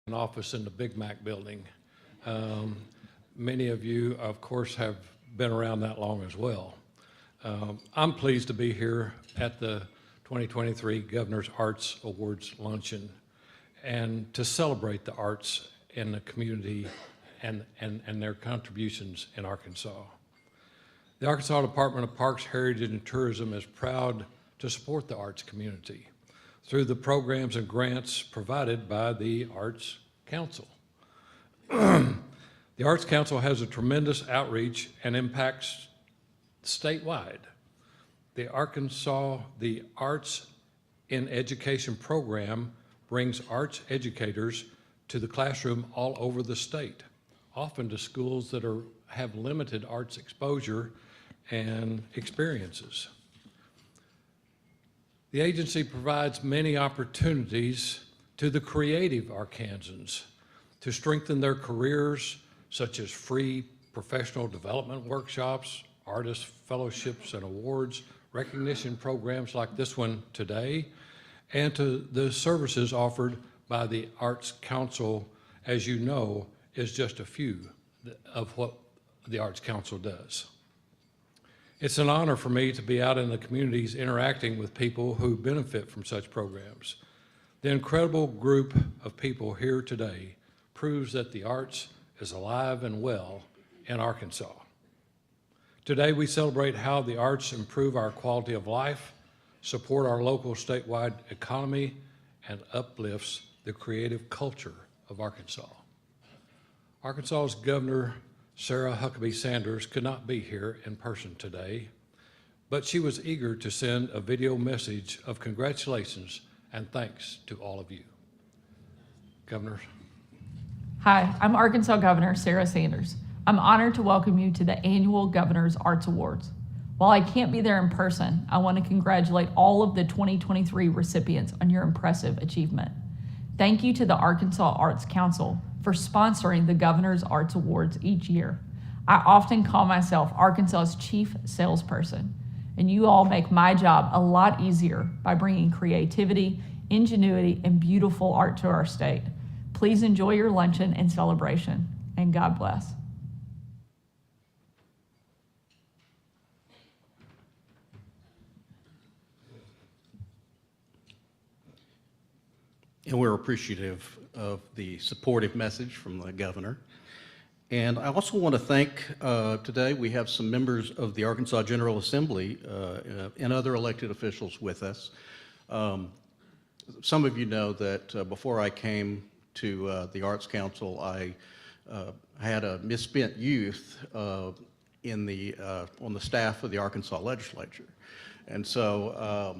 an office in the Big Mac building. Many of you, of course, have been around that long as well. I'm pleased to be here at the 2023 Governor's Arts Awards Luncheon and to celebrate the arts in the community and their contributions in Arkansas. The Arkansas Department of Parks, Heritage, and Tourism is proud to support the arts community through the programs and grants provided by the Arts Council. The Arts Council has a tremendous outreach and impacts statewide. The Arts in Education program brings arts educators to the classroom all over the state, often to schools that have limited arts exposure and experiences. The agency provides many opportunities to the creative Arkansans to strengthen their careers, such as free professional development workshops, artist fellowships and awards, recognition programs like this one today, and to the services offered by the Arts Council, as you know, is just a few of what the Arts Council does. It's an honor for me to be out in the communities interacting with people who benefit from such programs. The incredible group of people here today proves that the arts is alive and well in Arkansas. Today we celebrate how the arts improve our quality of life, support our local statewide economy, and uplifts the creative culture of Arkansas. Arkansas's Governor Sarah Huckabee Sanders could not be here in person today, but she was eager to send a video message of congratulations and thanks to all of you. Governor. Hi, I'm Arkansas Governor Sarah Sanders. I'm honored to welcome you to the annual Governor's Arts Awards. While I can't be there in person, I want to congratulate all of the 2023 recipients on your impressive achievement. Thank you to the Arkansas Arts Council for sponsoring the Governor's Arts Awards each year. I often call myself Arkansas's chief salesperson, and you all make my job a lot easier by bringing creativity, ingenuity, and beautiful art to our state. Please enjoy your luncheon and celebration, and God bless. And we're appreciative of the supportive message from the governor. And I also want to thank, today we have some members of the Arkansas General Assembly and other elected officials with us. Some of you know that before I came to the Arts Council, I had a misspent youth on the staff of the Arkansas legislature. And so,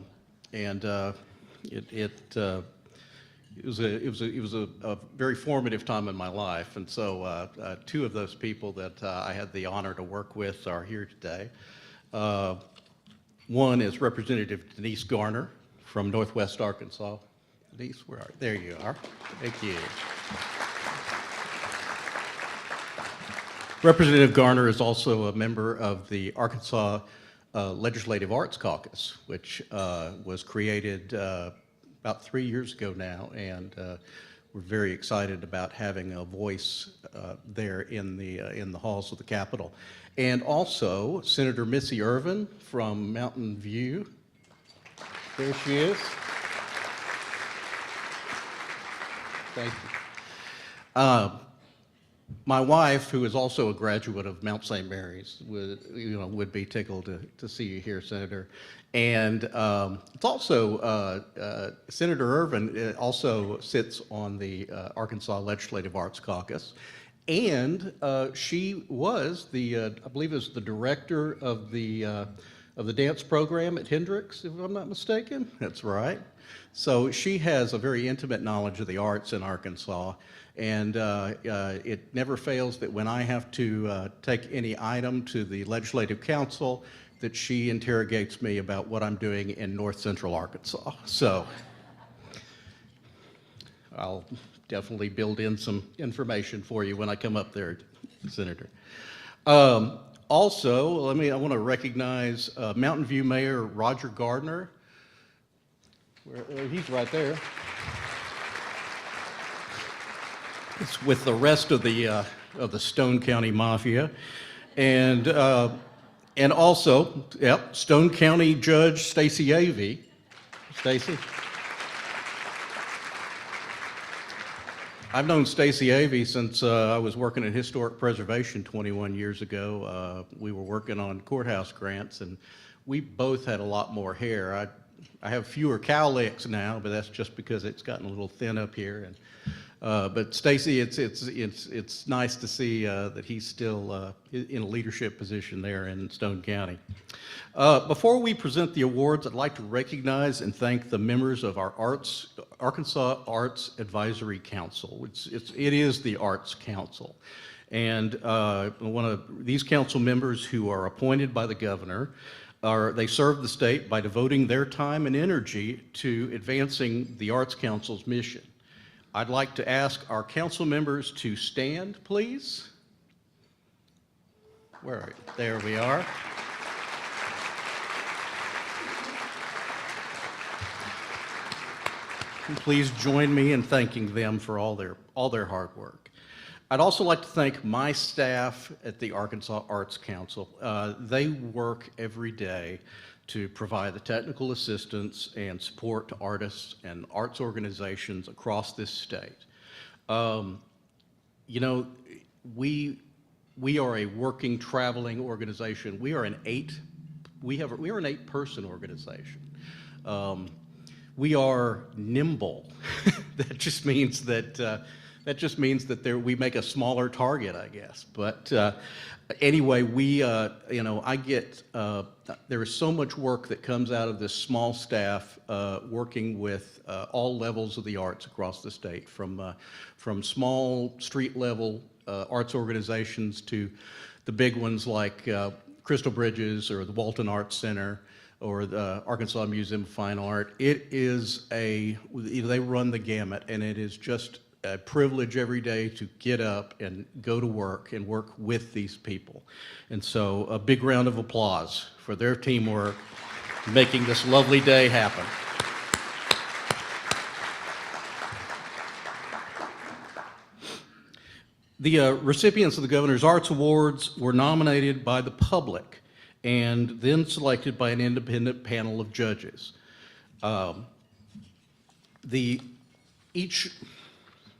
it was a very formative time in my life, and so two of those people that I had the honor to work with are here today. One is Representative Denise Garner from Northwest Arkansas. Denise, where are you? There you are. Thank you. Representative Garner is also a member of the Arkansas Legislative Arts Caucus, which was created about 3 years ago now, and we're very excited about having a voice there in the halls of the Capitol. And also Senator Missy Irvin from Mountain View. There she is. Thank you. My wife, who is also a graduate of Mount St. Mary's, would be tickled to see you here, Senator. And it's also, Senator Irvin also sits on the Arkansas Legislative Arts Caucus. And she was I believe is the director of the dance program at Hendricks, if I'm not mistaken. That's right. So she has a very intimate knowledge of the arts in Arkansas. And it never fails that when I have to take any item to the Legislative Council, that she interrogates me about what I'm doing in North Central Arkansas. So I'll definitely build in some information for you when I come up there, Senator. Also, I want to recognize Mountain View Mayor Roger Gardner. He's right there. It's with the rest of the Stone County Mafia, and also, yep, Stone County Judge Stacey Avey. Stacey. I've known Stacey Avey since I was working in historic preservation 21 years ago. We were working on courthouse grants, and we both had a lot more hair. I have fewer cowlicks now, but that's just because it's gotten a little thin up here. And but Stacey, it's nice to see that he's still in a leadership position there in Stone County. Before we present the awards, I'd like to recognize and thank the members of our Arkansas Arts Advisory Council. It is the Arts Council. And one of these council members who are appointed by the governor, they serve the state by devoting their time and energy to advancing the Arts Council's mission. I'd like to ask our council members to stand, please. Where are you? There we are. And please join me in thanking them for all their hard work. I'd also like to thank my staff at the Arkansas Arts Council. They work every day to provide the technical assistance and support to artists and arts organizations across this state. You know, we are a working, traveling organization. We are an 8-person organization. We are nimble. That just means that we make a smaller target, I guess. But anyway, there is so much work that comes out of this small staff working with all levels of the arts across the state, from small street level arts organizations to the big ones like Crystal Bridges or the Walton Arts Center or the Arkansas Museum of Fine Art. They run the gamut, and it is just a privilege every day to get up and go to work and work with these people. And so a big round of applause for their teamwork making this lovely day happen. The recipients of the Governor's Arts Awards were nominated by the public and then selected by an independent panel of judges.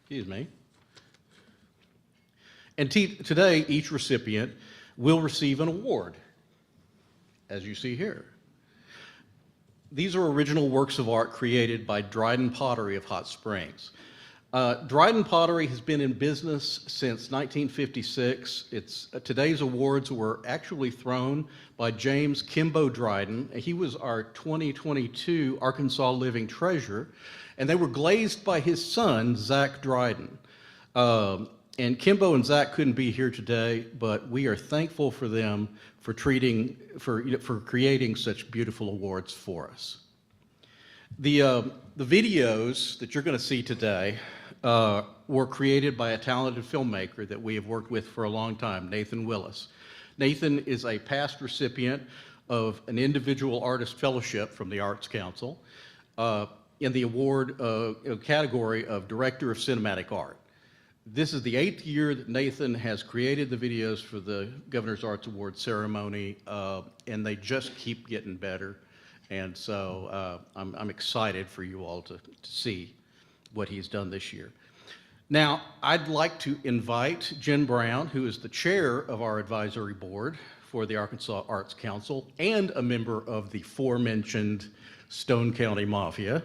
Excuse me. And today, each recipient will receive an award, as you see here. These are original works of art created by Dryden Pottery of Hot Springs. Dryden Pottery has been in business since 1956. Today's awards were actually thrown by James Kimbo Dryden. He was our 2022 Arkansas Living Treasure, and they were glazed by his son, Zach Dryden. And Kimbo and Zach couldn't be here today, but we are thankful for them for creating such beautiful awards for us. The videos that you're going to see today were created by a talented filmmaker that we have worked with for a long time, Nathan Willis. Nathan is a past recipient of an individual artist fellowship from the Arts Council in the award category of Director of Cinematic Art. This is the 8th year that Nathan has created the videos for the Governor's Arts Award ceremony, and they just keep getting better. And so I'm excited for you all to see what he's done this year. Now, I'd like to invite Jen Brown, who is the chair of our advisory board for the Arkansas Arts Council and a member of the aforementioned Stone County Mafia.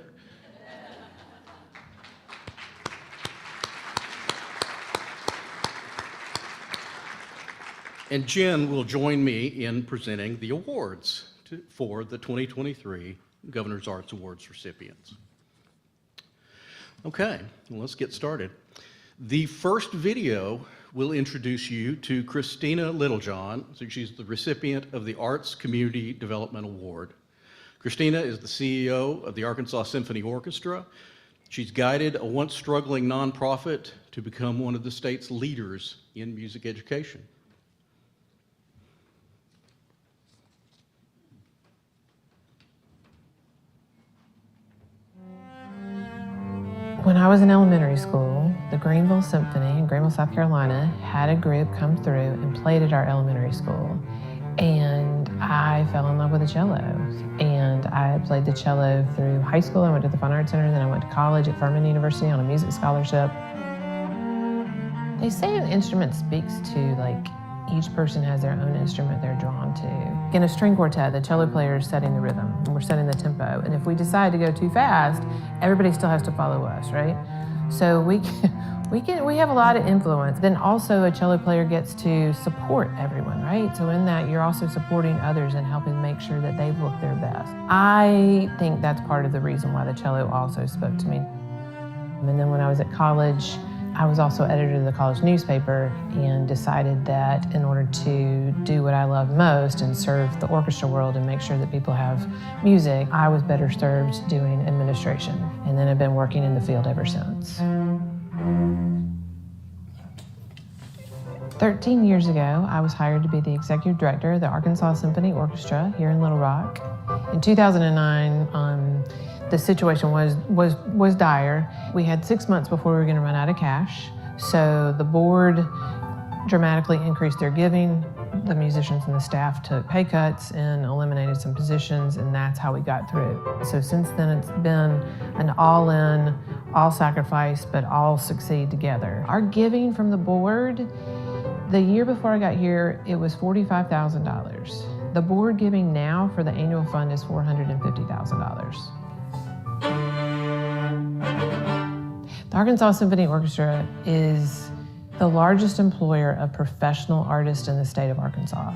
And Jen will join me in presenting the awards for the 2023 Governor's Arts Awards recipients. Okay, well, let's get started. The first video will introduce you to Christina Littlejohn. So she's the recipient of the Arts Community Development Award. Christina is the CEO of the Arkansas Symphony Orchestra. She's guided a once struggling nonprofit to become one of the state's leaders in music education. When I was in elementary school, the Greenville Symphony in Greenville, South Carolina had a group come through and played at our elementary school. And I fell in love with the cello. And I played the cello through high school. I went to the Fine Arts Center, then I went to college at Furman University on a music scholarship. They say an instrument speaks to, like, each person has their own instrument they're drawn to. In a string quartet, the cello player is setting the rhythm, and we're setting the tempo. And if we decide to go too fast, everybody still has to follow us, right? So we have a lot of influence. Then also a cello player gets to support everyone, right? So in that, you're also supporting others and helping make sure that they look their best. I think that's part of the reason why the cello also spoke to me. And then when I was at college, I was also editor of the college newspaper and decided that in order to do what I love most and serve the orchestra world and make sure that people have music, I was better served doing administration. And then I've been working in the field ever since. 13 years ago, I was hired to be the executive director of the Arkansas Symphony Orchestra here in Little Rock. In 2009, the situation was dire. We had 6 months before we were going to run out of cash. So the board dramatically increased their giving. The musicians and the staff took pay cuts and eliminated some positions, and that's how we got through. So since then, it's been an all-in, all-sacrifice, but all succeed together. Our giving from the board, the year before I got here, it was $45,000. The board giving now for the annual fund is $450,000. The Arkansas Symphony Orchestra is the largest employer of professional artists in the state of Arkansas.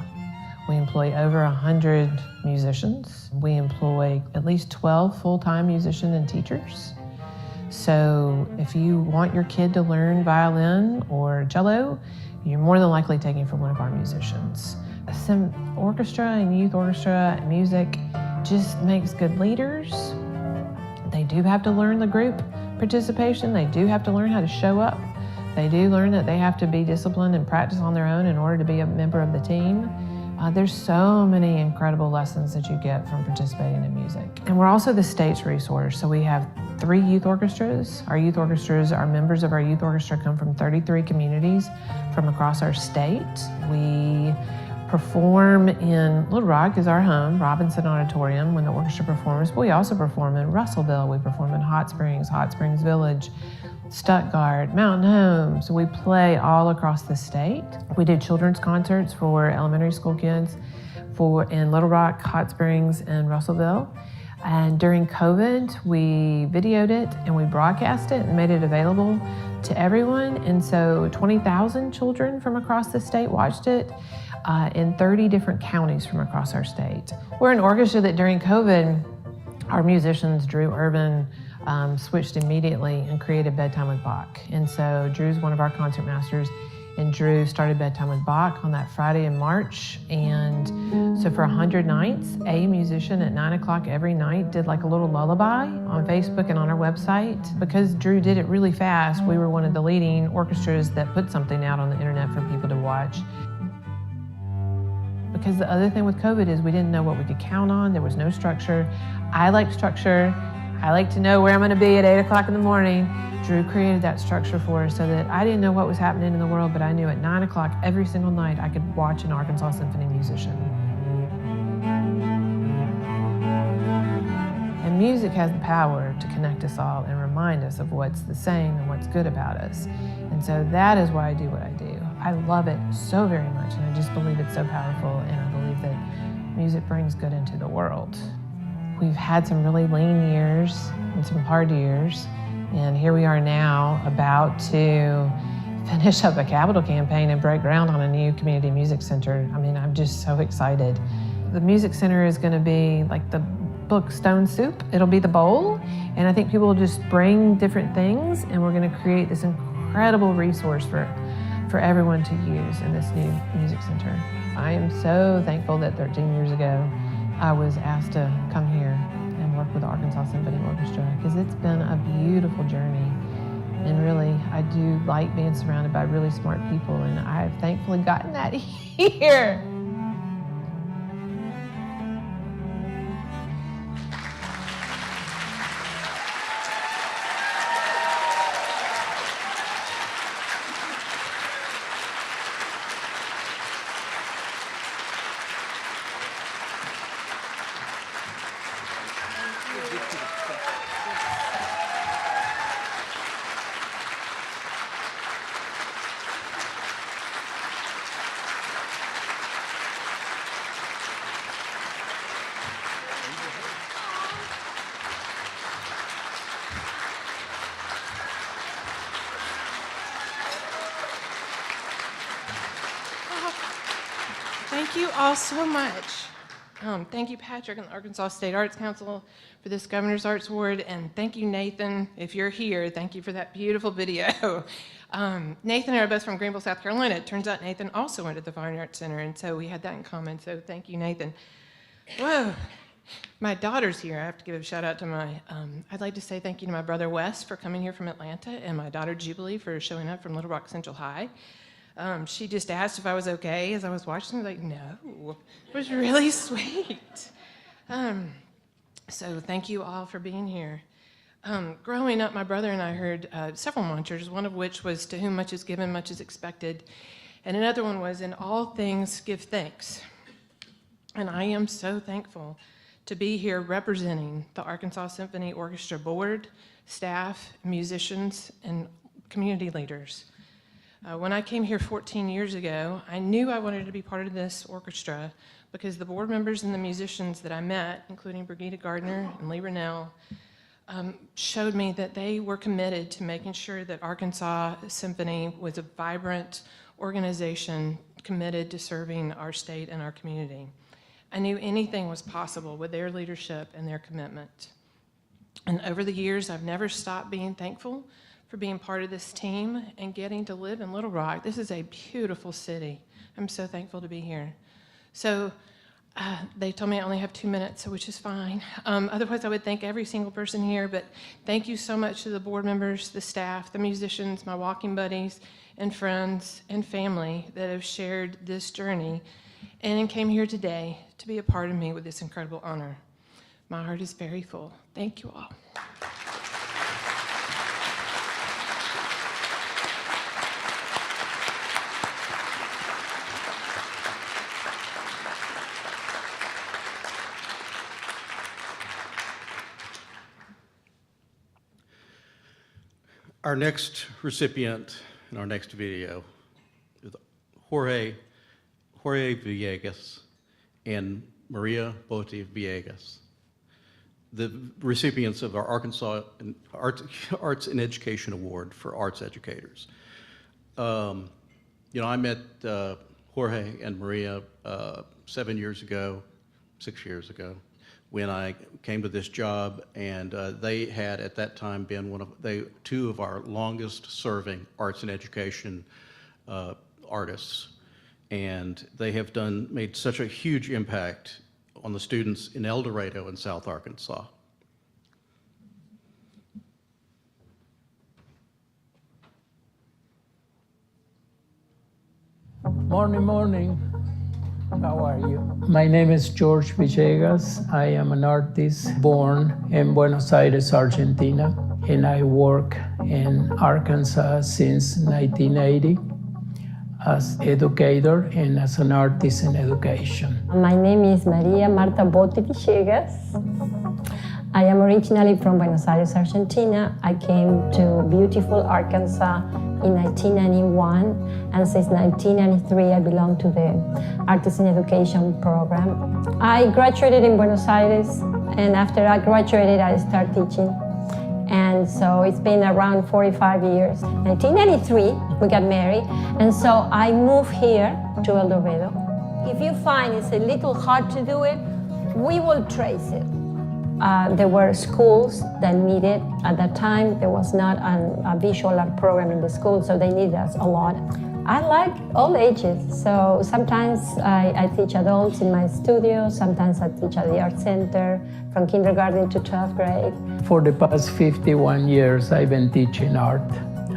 We employ over 100 musicians. We employ at least 12 full-time musicians and teachers. So if you want your kid to learn violin or cello, you're more than likely taking from one of our musicians. Some orchestra and youth orchestra and music just makes good leaders. They do have to learn the group participation. They do have to learn how to show up. They do learn that they have to be disciplined and practice on their own in order to be a member of the team. There's so many incredible lessons that you get from participating in music. And we're also the state's resource. So we have 3 youth orchestras. Our youth orchestras, our members of our youth orchestra come from 33 communities from across our state. We perform in Little Rock is our home, Robinson Auditorium, when the orchestra performs. But we also perform in Russellville. We perform in Hot Springs Village, Stuttgart, Mountain Home. So we play all across the state. We do children's concerts for elementary school kids in Little Rock, Hot Springs, and Russellville. And during COVID, we videoed it and we broadcast it and made it available to everyone. And so 20,000 children from across the state watched it in 30 different counties from across our state. We're an orchestra that during COVID, our musicians, Drew Irvin, switched immediately and created Bedtime with Bach. And so Drew's one of our concertmasters, and Drew started Bedtime with Bach on that Friday in March. And so for 100 nights, a musician at 9 o'clock every night did like a little lullaby on Facebook and on our website. Because Drew did it really fast, we were one of the leading orchestras that put something out on the internet for people to watch. Because the other thing with COVID is we didn't know what we could count on. There was no structure. I like structure. I like to know where I'm going to be at 8 o'clock in the morning. Drew created that structure for us so that I didn't know what was happening in the world, but I knew at 9 o'clock every single night I could watch an Arkansas Symphony musician. And music has the power to connect us all and remind us of what's the same and what's good about us. And so that is why I do what I do. I love it so very much, and I just believe it's so powerful, and I believe that music brings good into the world. We've had some really lean years and some hard years, and here we are now about to finish up a capital campaign and break ground on a new community music center. I mean, I'm just so excited. The music center is going to be like the book Stone Soup. It'll be the bowl, and I think people will just bring different things, and we're going to create this incredible resource for everyone to use in this new music center. I am so thankful that 13 years ago I was asked to come here and work with the Arkansas Symphony Orchestra, because it's been a beautiful journey. And really, I do like being surrounded by really smart people, and I've thankfully gotten that here. Thank you all so much. Thank you, Patrick, and the Arkansas State Arts Council for this Governor's Arts Award, and thank you, Nathan, if you're here. Thank you for that beautiful video. Nathan and I are both from Greenville, South Carolina. It turns out Nathan also went to the Fine Arts Center, and so we had that in common, so thank you, Nathan. Whoa, my daughter's here. I have to give a shout out to I'd like to say thank you to my brother Wes for coming here from Atlanta, and my daughter Jubilee for showing up from Little Rock Central High. She just asked if I was okay as I was watching. I was like, no. It was really sweet. So thank you all for being here. Growing up, my brother and I heard several mantras, one of which was, to whom much is given, much is expected. And another one was, in all things, give thanks. And I am so thankful to be here representing the Arkansas Symphony Orchestra Board, staff, musicians, and community leaders. When I came here 14 years ago, I knew I wanted to be part of this orchestra because the board members and the musicians that I met, including Brigida Gardner and Lee Rennell, showed me that they were committed to making sure that Arkansas Symphony was a vibrant organization committed to serving our state and our community. I knew anything was possible with their leadership and their commitment. And over the years, I've never stopped being thankful for being part of this team and getting to live in Little Rock. This is a beautiful city. I'm so thankful to be here. So they told me I only have 2 minutes, which is fine. Otherwise, I would thank every single person here, but thank you so much to the board members, the staff, the musicians, my walking buddies, and friends and family that have shared this journey and came here today to be a part of me with this incredible honor. My heart is very full. Thank you all. Our next recipient in our next video is Jorge Villegas and Maria Botti Villegas, the recipients of our Arkansas Arts in Education Award for arts educators. I met Jorge and Maria 6 years ago, when I came to this job, and they had at that time been two of our longest serving arts and education artists. And they have made such a huge impact on the students in El Dorado and South Arkansas. Morning. How are you? My name is George Villegas. I am an artist born in Buenos Aires, Argentina, and I work in Arkansas since 1980 as educator and as an artist in education. My name is Maria Marta Botti Villegas. I am originally from Buenos Aires, Argentina. I came to beautiful Arkansas in 1991, and since 1993 I belong to the Artists in Education program. I graduated in Buenos Aires, and after I graduated I started teaching. And so it's been around 45 years. 1993 we got married, and so I moved here to El Dorado. If you find it's a little hard to do it, we will trace it. There were schools that needed, at that time, there was not a visual art program in the school, so they needed us a lot. I like all ages, so sometimes I teach adults in my studio, sometimes I teach at the art center, from kindergarten to 12th grade. For the past 51 years, I've been teaching art.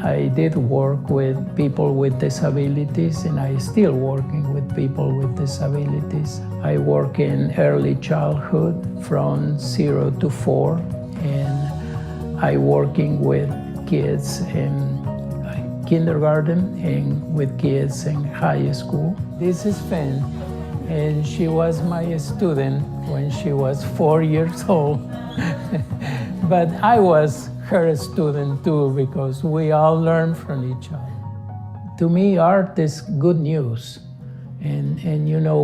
I did work with people with disabilities, and I still working with people with disabilities. I work in early childhood from 0 to 4, and I working with kids in kindergarten and with kids in high school. This is Finn, and she was my student when she was 4 years old. But I was her student too, because we all learn from each other. To me, art is good news. And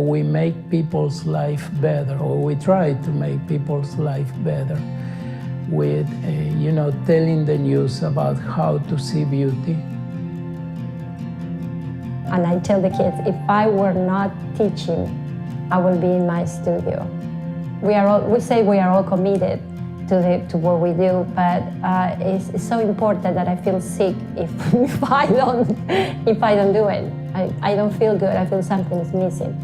we make people's life better, or we try to make people's life better with, telling the news about how to see beauty. And I tell the kids, if I were not teaching I will be in my studio. We say we are all committed to what we do, but it's so important that I feel sick if I don't do it. I don't feel good. I feel something is missing.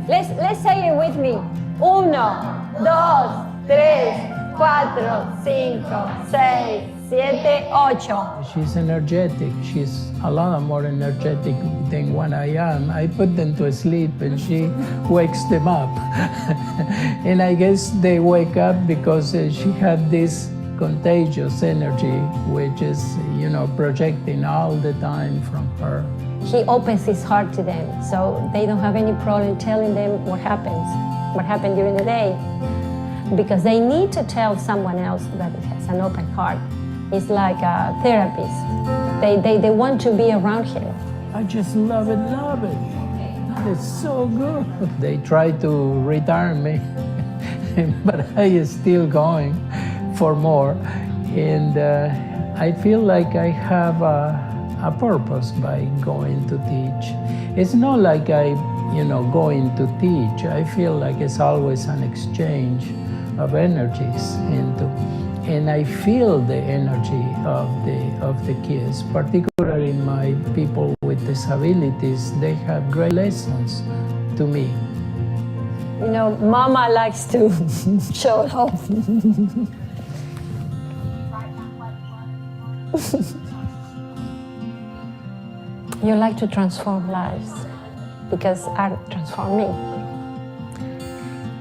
Let's say it with me. 1, 2, 3, 4, 5, 6, 7, 8. She's energetic. She's a lot more energetic than what I am. I put them to sleep and she wakes them up. And I guess they wake up because she had this contagious energy, which is, projecting all the time from her. He opens his heart to them, so they don't have any problem telling them what happened during the day, because they need to tell someone else that has an open heart. It's like a therapist. They want to be around him. I just love it. It's so good. They try to retire me, but I is still going for more. And I feel like I have a purpose by going to teach. It's not like I, going to teach. I feel like it's always an exchange of energies, and I feel the energy of the kids, particularly my people with disabilities. They have great lessons to me. Mama likes to show it off. You like to transform lives because art transformed me.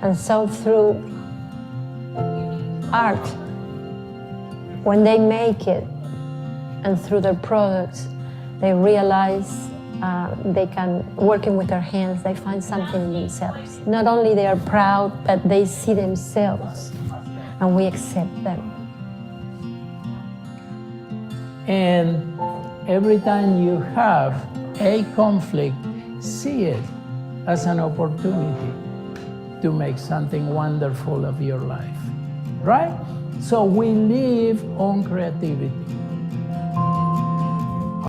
And so through art, when they make it and through their products, they realize they can, working with their hands, they find something in themselves. Not only they are proud, but they see themselves and we accept them. And every time you have a conflict, see it as an opportunity to make something wonderful of your life, right? So we live on creativity.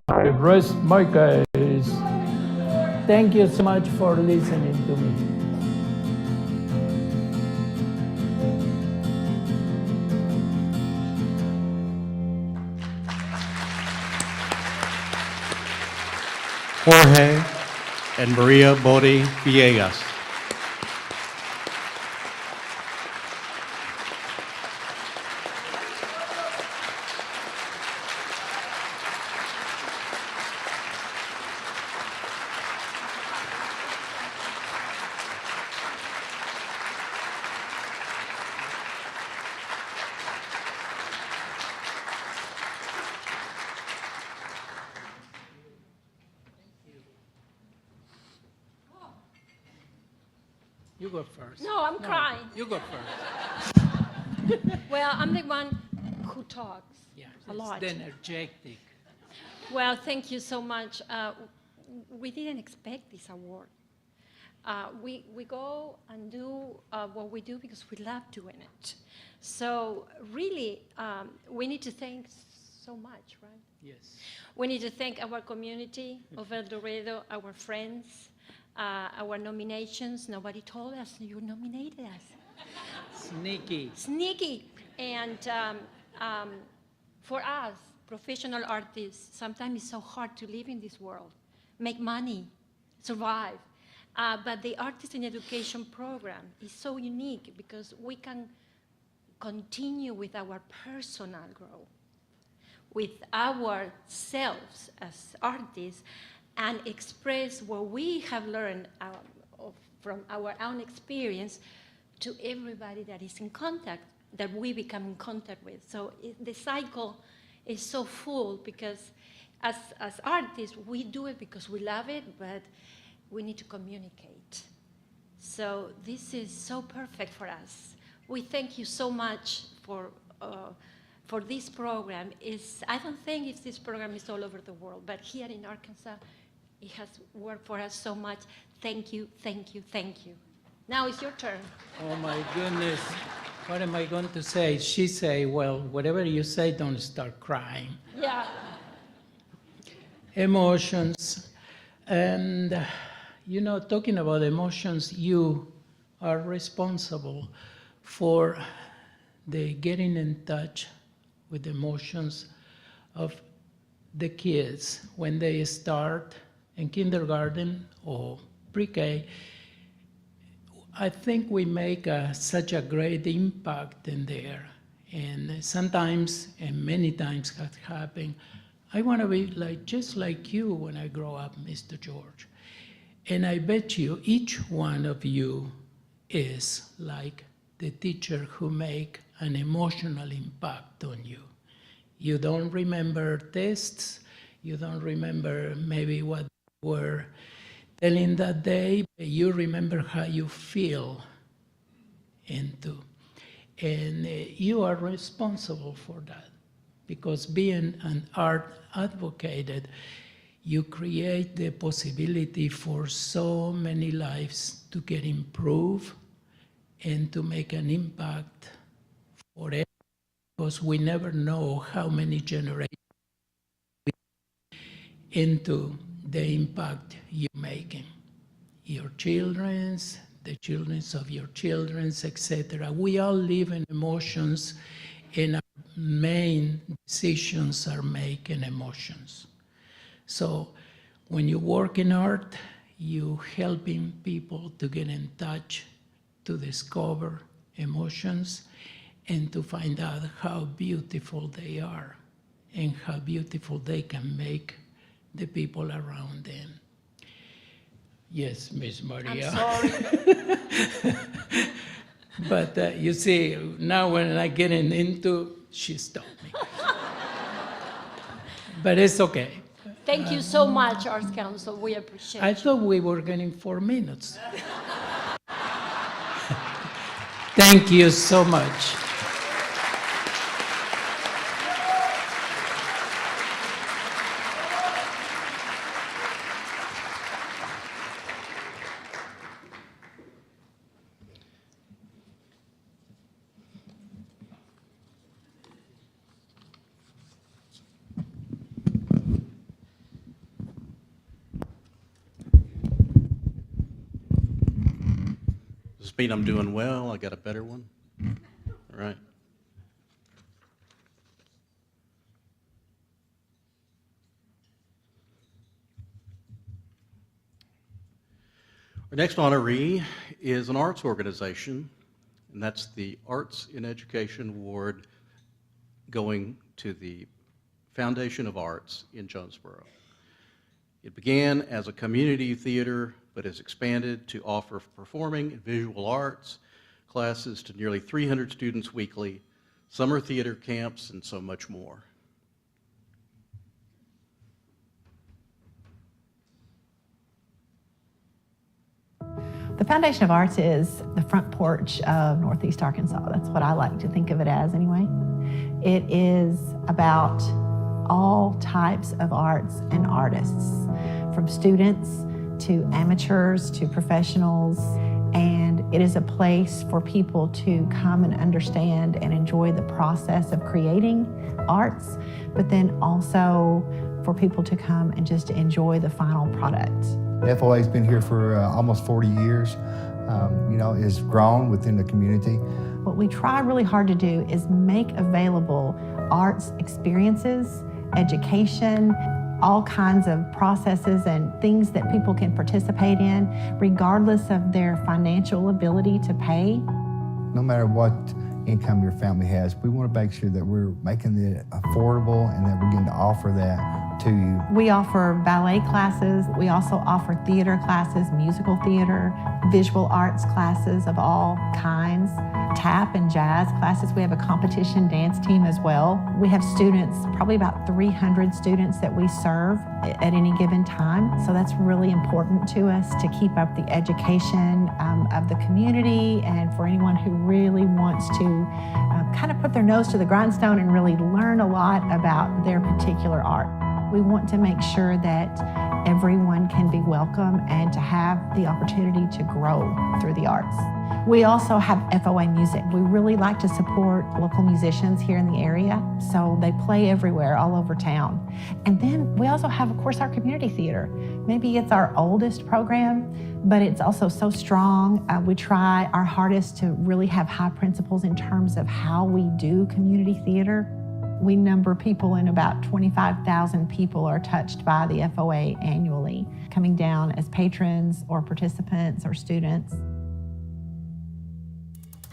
I rest my case. Thank you so much for listening to me. Jorge and Maria Bori Villegas. You go first. No, I'm crying. You go first. Well, I'm the one who talks a lot. It's energetic. Well, thank you so much. We didn't expect this award. We go and do what we do because we love doing it. So really, we need to thank so much, right? Yes. We need to thank our community of El Dorado, our friends, our nominations. Nobody told us you nominated us. Sneaky. And for us, professional artists, sometimes it's so hard to live in this world, make money, survive. But the Artist in Education program is so unique because we can continue with our personal growth, with ourselves as artists, and express what we have learned from our own experience to everybody that is in contact, that we become in contact with. So the cycle is so full because as artists, we do it because we love it, but we need to communicate. So this is so perfect for us. We thank you so much for this program. I don't think if this program is all over the world, but here in Arkansas, it has worked for us so much. Thank you, thank you, thank you. Now it's your turn. Oh my goodness. What am I going to say? She say, well, whatever you say, don't start crying. Yeah. Emotions. And You know, talking about emotions, you are responsible for the getting in touch with the emotions of the kids when they start in kindergarten or pre-K. I think we make such a great impact in there. And sometimes, and many times has happened, I want to be just like you when I grow up, Mr. George. And I bet you each one of you is like the teacher who make an emotional impact on you. You don't remember tests, you don't remember maybe what you were telling that day, but you remember how you feel into. And you are responsible for that, because being an art advocate, you create the possibility for so many lives to get improved and to make an impact for it, because we never know how many generations into the impact you're making. Your children's, the children's of your children's, etc. We all live in emotions, and our main decisions are made in emotions. So when you work in art, you helping people to get in touch, to discover emotions, and to find out how beautiful they are and how beautiful they can make the people around them. Yes, Miss Maria. I'm sorry. But you see, now when I get into, she stopped me. But it's okay. Thank you so much, Arts Council. We appreciate I it. thought we were getting 4 minutes. Thank you so much. Does this mean I'm doing well? I got a better one? All right. Our next honoree is an arts organization, and that's the Arts in Education Award going to the Foundation of Arts in Jonesboro. It began as a community theater, but has expanded to offer performing and visual arts classes to nearly 300 students weekly, summer theater camps, and so much more. The Foundation of Arts is the front porch of Northeast Arkansas. That's what I like to think of it as anyway. It is about all types of arts and artists, from students to amateurs to professionals, and it is a place for people to come and understand and enjoy the process of creating arts, but then also for people to come and just enjoy the final product. FOA's been here for almost 40 years, is grown within the community. What we try really hard to do is make available arts experiences, education, all kinds of processes and things that people can participate in, regardless of their financial ability to pay. No matter what income your family has, we want to make sure that we're making it affordable and that we're going to offer that to you. We offer ballet classes. We also offer theater classes, musical theater, visual arts classes of all kinds, tap and jazz classes. We have a competition dance team as well. We have students, probably about 300 students that we serve at any given time. So that's really important to us to keep up the education of the community, and for anyone who really wants to kind of put their nose to the grindstone and really learn a lot about their particular art. We want to make sure that everyone can be welcome and to have the opportunity to grow through the arts. We also have FOA music. We really like to support local musicians here in the area, so they play everywhere, all over town. And then we also have, of course, our community theater. Maybe it's our oldest program, but it's also so strong. We try our hardest to really have high principles in terms of how we do community theater. We number people in about 25,000 people are touched by the FOA annually, coming down as patrons or participants or students.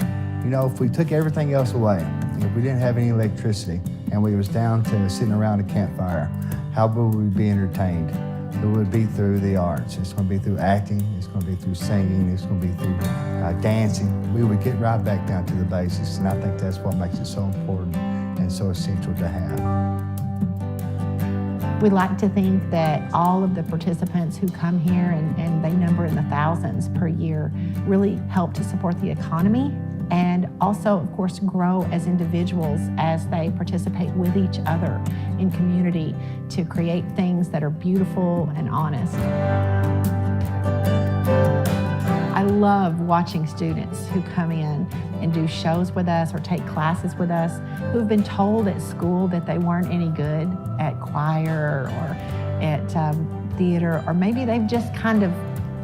You know, if we took everything else away, if we didn't have any electricity and we was down to sitting around a campfire, how would we be entertained? It would be through the arts. It's going to be through acting, it's going to be through singing, it's going to be through dancing. We would get right back down to the basics, and I think that's what makes it so important and so essential to have. We like to think that all of the participants who come here, and they number in the thousands per year, really help to support the economy and also, of course, grow as individuals as they participate with each other in community to create things that are beautiful and honest. I love watching students who come in and do shows with us or take classes with us who've been told at school that they weren't any good at choir or at theater, or maybe they've just kind of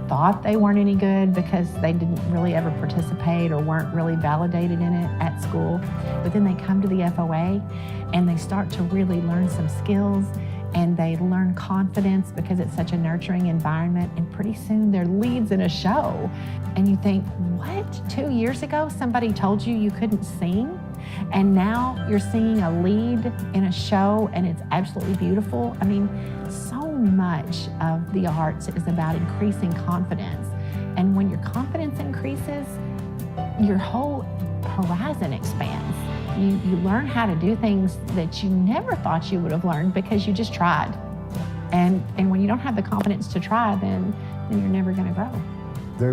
thought they weren't any good because they didn't really ever participate or weren't really validated in it at school. But then they come to the FOA and they start to really learn some skills, and they learn confidence because it's such a nurturing environment, and pretty soon they're leads in a show. And you think, what? 2 years ago somebody told you you couldn't sing, and now you're singing a lead in a show and it's absolutely beautiful? I mean, so much of the arts is about increasing confidence. And when your confidence increases, your whole horizon expands. You learn how to do things that you never thought you would have learned because you just tried. And when you don't have the confidence to try, then you're never going to grow.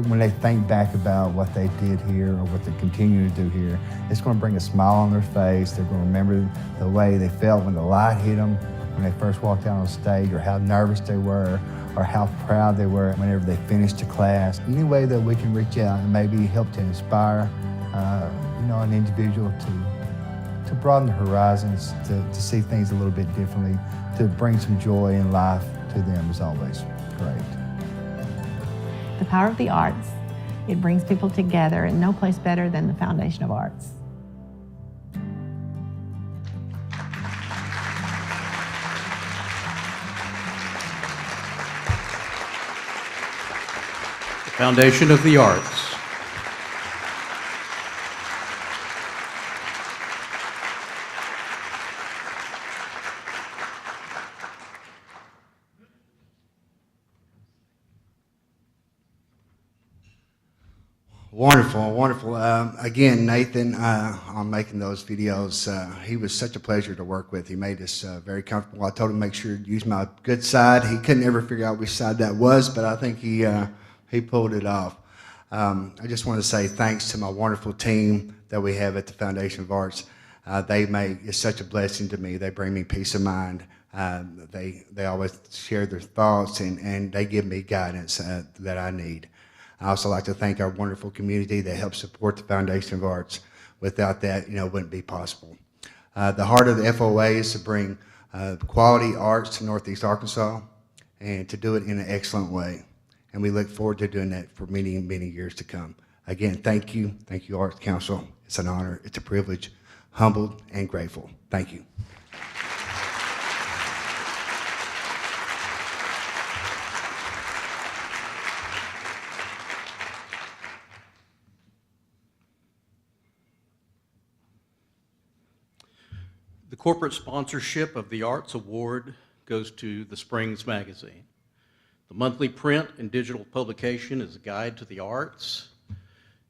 When they think back about what they did here or what they continue to do here, it's going to bring a smile on their face. They're going to remember the way they felt when the light hit them, when they first walked out on stage, or how nervous they were, or how proud they were whenever they finished a class. Any way that we can reach out and maybe help to inspire an individual to broaden their horizons, to see things a little bit differently, to bring some joy in life to them is always great. The power of the arts, it brings people together, and no place better than the Foundation of Arts. Foundation of the Arts. Wonderful, wonderful. Again, Nathan, on making those videos, he was such a pleasure to work with. He made us very comfortable. I told him to make sure to use my good side. He couldn't ever figure out which side that was, but I think he pulled it off. I just want to say thanks to my wonderful team that we have at the Foundation of Arts. It's such a blessing to me. They bring me peace of mind. They always share their thoughts, and they give me guidance that I need. I also like to thank our wonderful community that helps support the Foundation of Arts. Without that, it wouldn't be possible. The heart of the FOA is to bring quality arts to Northeast Arkansas and to do it in an excellent way. And we look forward to doing that for many, many years to come. Again, thank you. Thank you, Arts Council. It's an honor. It's a privilege. Humbled and grateful. Thank you. The corporate sponsorship of the Arts Award goes to the Springs Magazine. The monthly print and digital publication is a guide to the arts,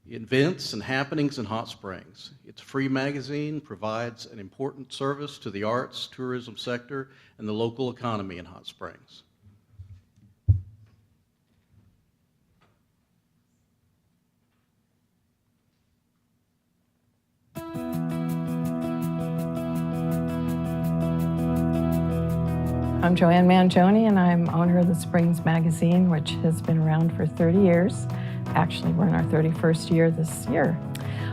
events, and happenings in Hot Springs. It's a free magazine, provides an important service to the arts, tourism sector, and the local economy in Hot Springs. I'm Joanne Mangione, and I'm owner of the Springs magazine, which has been around for 30 years. Actually, we're in our 31st year this year.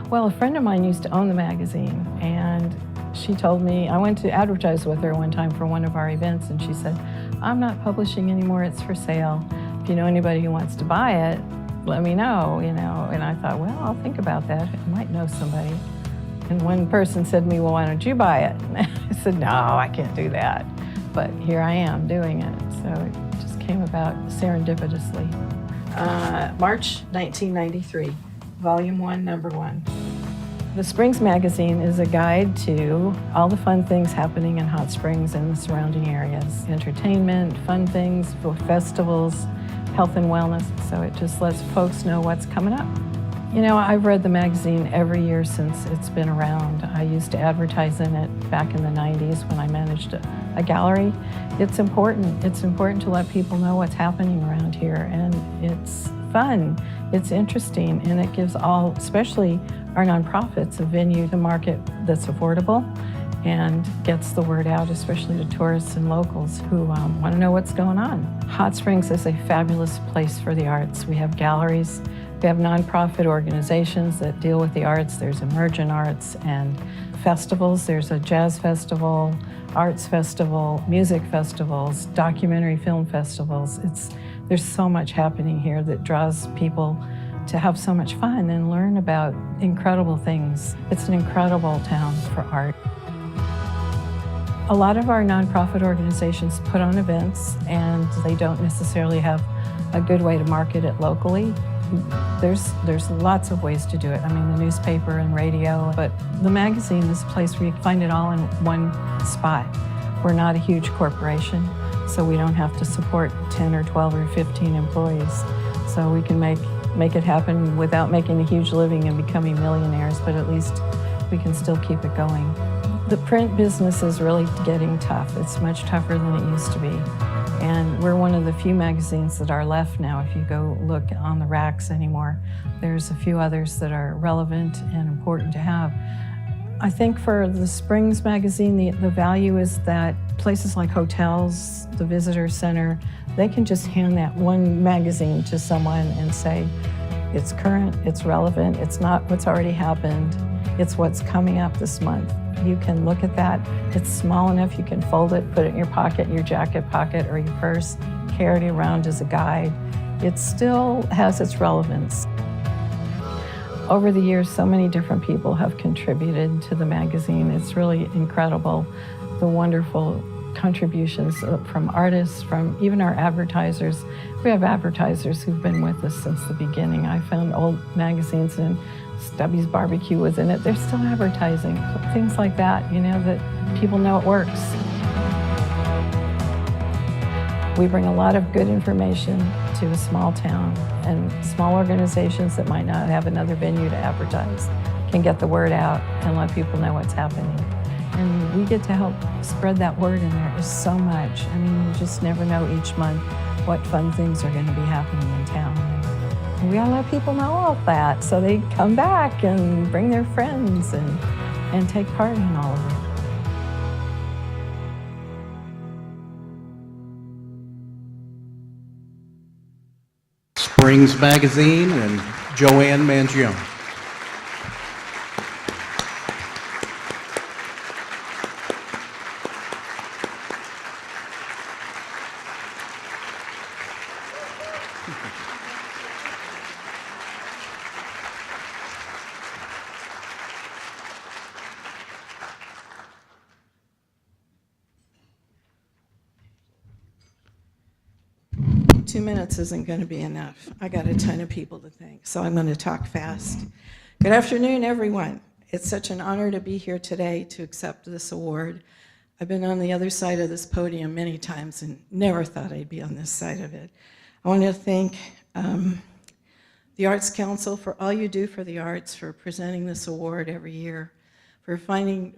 Well, a friend of mine used to own the magazine, and she told me, I went to advertise with her one time for one of our events, and she said, I'm not publishing anymore, it's for sale. If you know anybody who wants to buy it, let me know, you know. And I thought, well, I'll think about that. I might know somebody. And one person said to me, well, why don't you buy it? And I said, no, I can't do that. But here I am doing it. So it just came about serendipitously. March 1993, Volume 1, Number 1. The Springs magazine is a guide to all the fun things happening in Hot Springs and the surrounding areas. Entertainment, fun things, festivals, health and wellness. So it just lets folks know what's coming up. You know, I've read the magazine every year since it's been around. I used to advertise in it back in the 90s when I managed a gallery. It's important. It's important to let people know what's happening around here, and it's fun, it's interesting, and it gives all, especially our nonprofits, a venue to market that's affordable and gets the word out, especially to tourists and locals who want to know what's going on. Hot Springs is a fabulous place for the arts. We have galleries. We have nonprofit organizations that deal with the arts. There's emergent arts and festivals. There's a jazz festival, arts festival, music festivals, documentary film festivals. There's so much happening here that draws people to have so much fun and learn about incredible things. It's an incredible town for art. A lot of our nonprofit organizations put on events, and they don't necessarily have a good way to market it locally. There's lots of ways to do it. I mean, the newspaper and radio, but the magazine is a place where you find it all in one spot. We're not a huge corporation, so we don't have to support 10 or 12 or 15 employees. So we can make it happen without making a huge living and becoming millionaires, but at least we can still keep it going. The print business is really getting tough. It's much tougher than it used to be. And we're one of the few magazines that are left now. If you go look on the racks anymore, there's a few others that are relevant and important to have. I think for the Springs magazine, the value is that places like hotels, the visitor center, they can just hand that one magazine to someone and say, it's current, it's relevant, it's not what's already happened, it's what's coming up this month. You can look at that. It's small enough you can fold it, put it in your pocket, your jacket pocket, or your purse, carry it around as a guide. It still has its relevance. Over the years, so many different people have contributed to the magazine. It's really incredible, the wonderful contributions from artists, from even our advertisers. We have advertisers who've been with us since the beginning. I found old magazines and Stubby's Barbecue was in it. They're still advertising, things like that, you know, that people know it works. We bring a lot of good information to a small town, and small organizations that might not have another venue to advertise can get the word out and let people know what's happening. And we get to help spread that word, and there is so much. I mean, you just never know each month what fun things are going to be happening in town. And we gotta let people know all of that so they come back and bring their friends and take part in all of it. Springs Magazine and Joanne Mangione. Two minutes isn't going to be enough. I got a ton of people to thank, so I'm going to talk fast. Good afternoon, everyone. It's such an honor to be here today to accept this award. I've been on the other side of this podium many times and never thought I'd be on this side of it. I want to thank the Arts Council for all you do for the arts, for presenting this award every year, for finding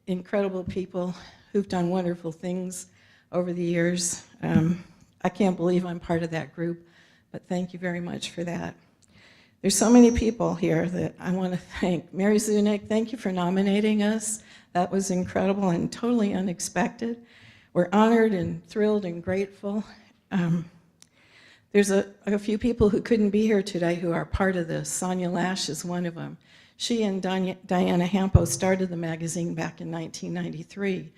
incredible people who've done wonderful things over the years. I can't believe I'm part of that group, but thank you very much for that. There's so many people here that I want to thank. Mary Zunick, thank you for nominating us. That was incredible and totally unexpected. We're honored and thrilled and grateful. There's a few people who couldn't be here today who are part of this. Sonia Lash is one of them. She and Diana Hampo started the magazine back in 1993.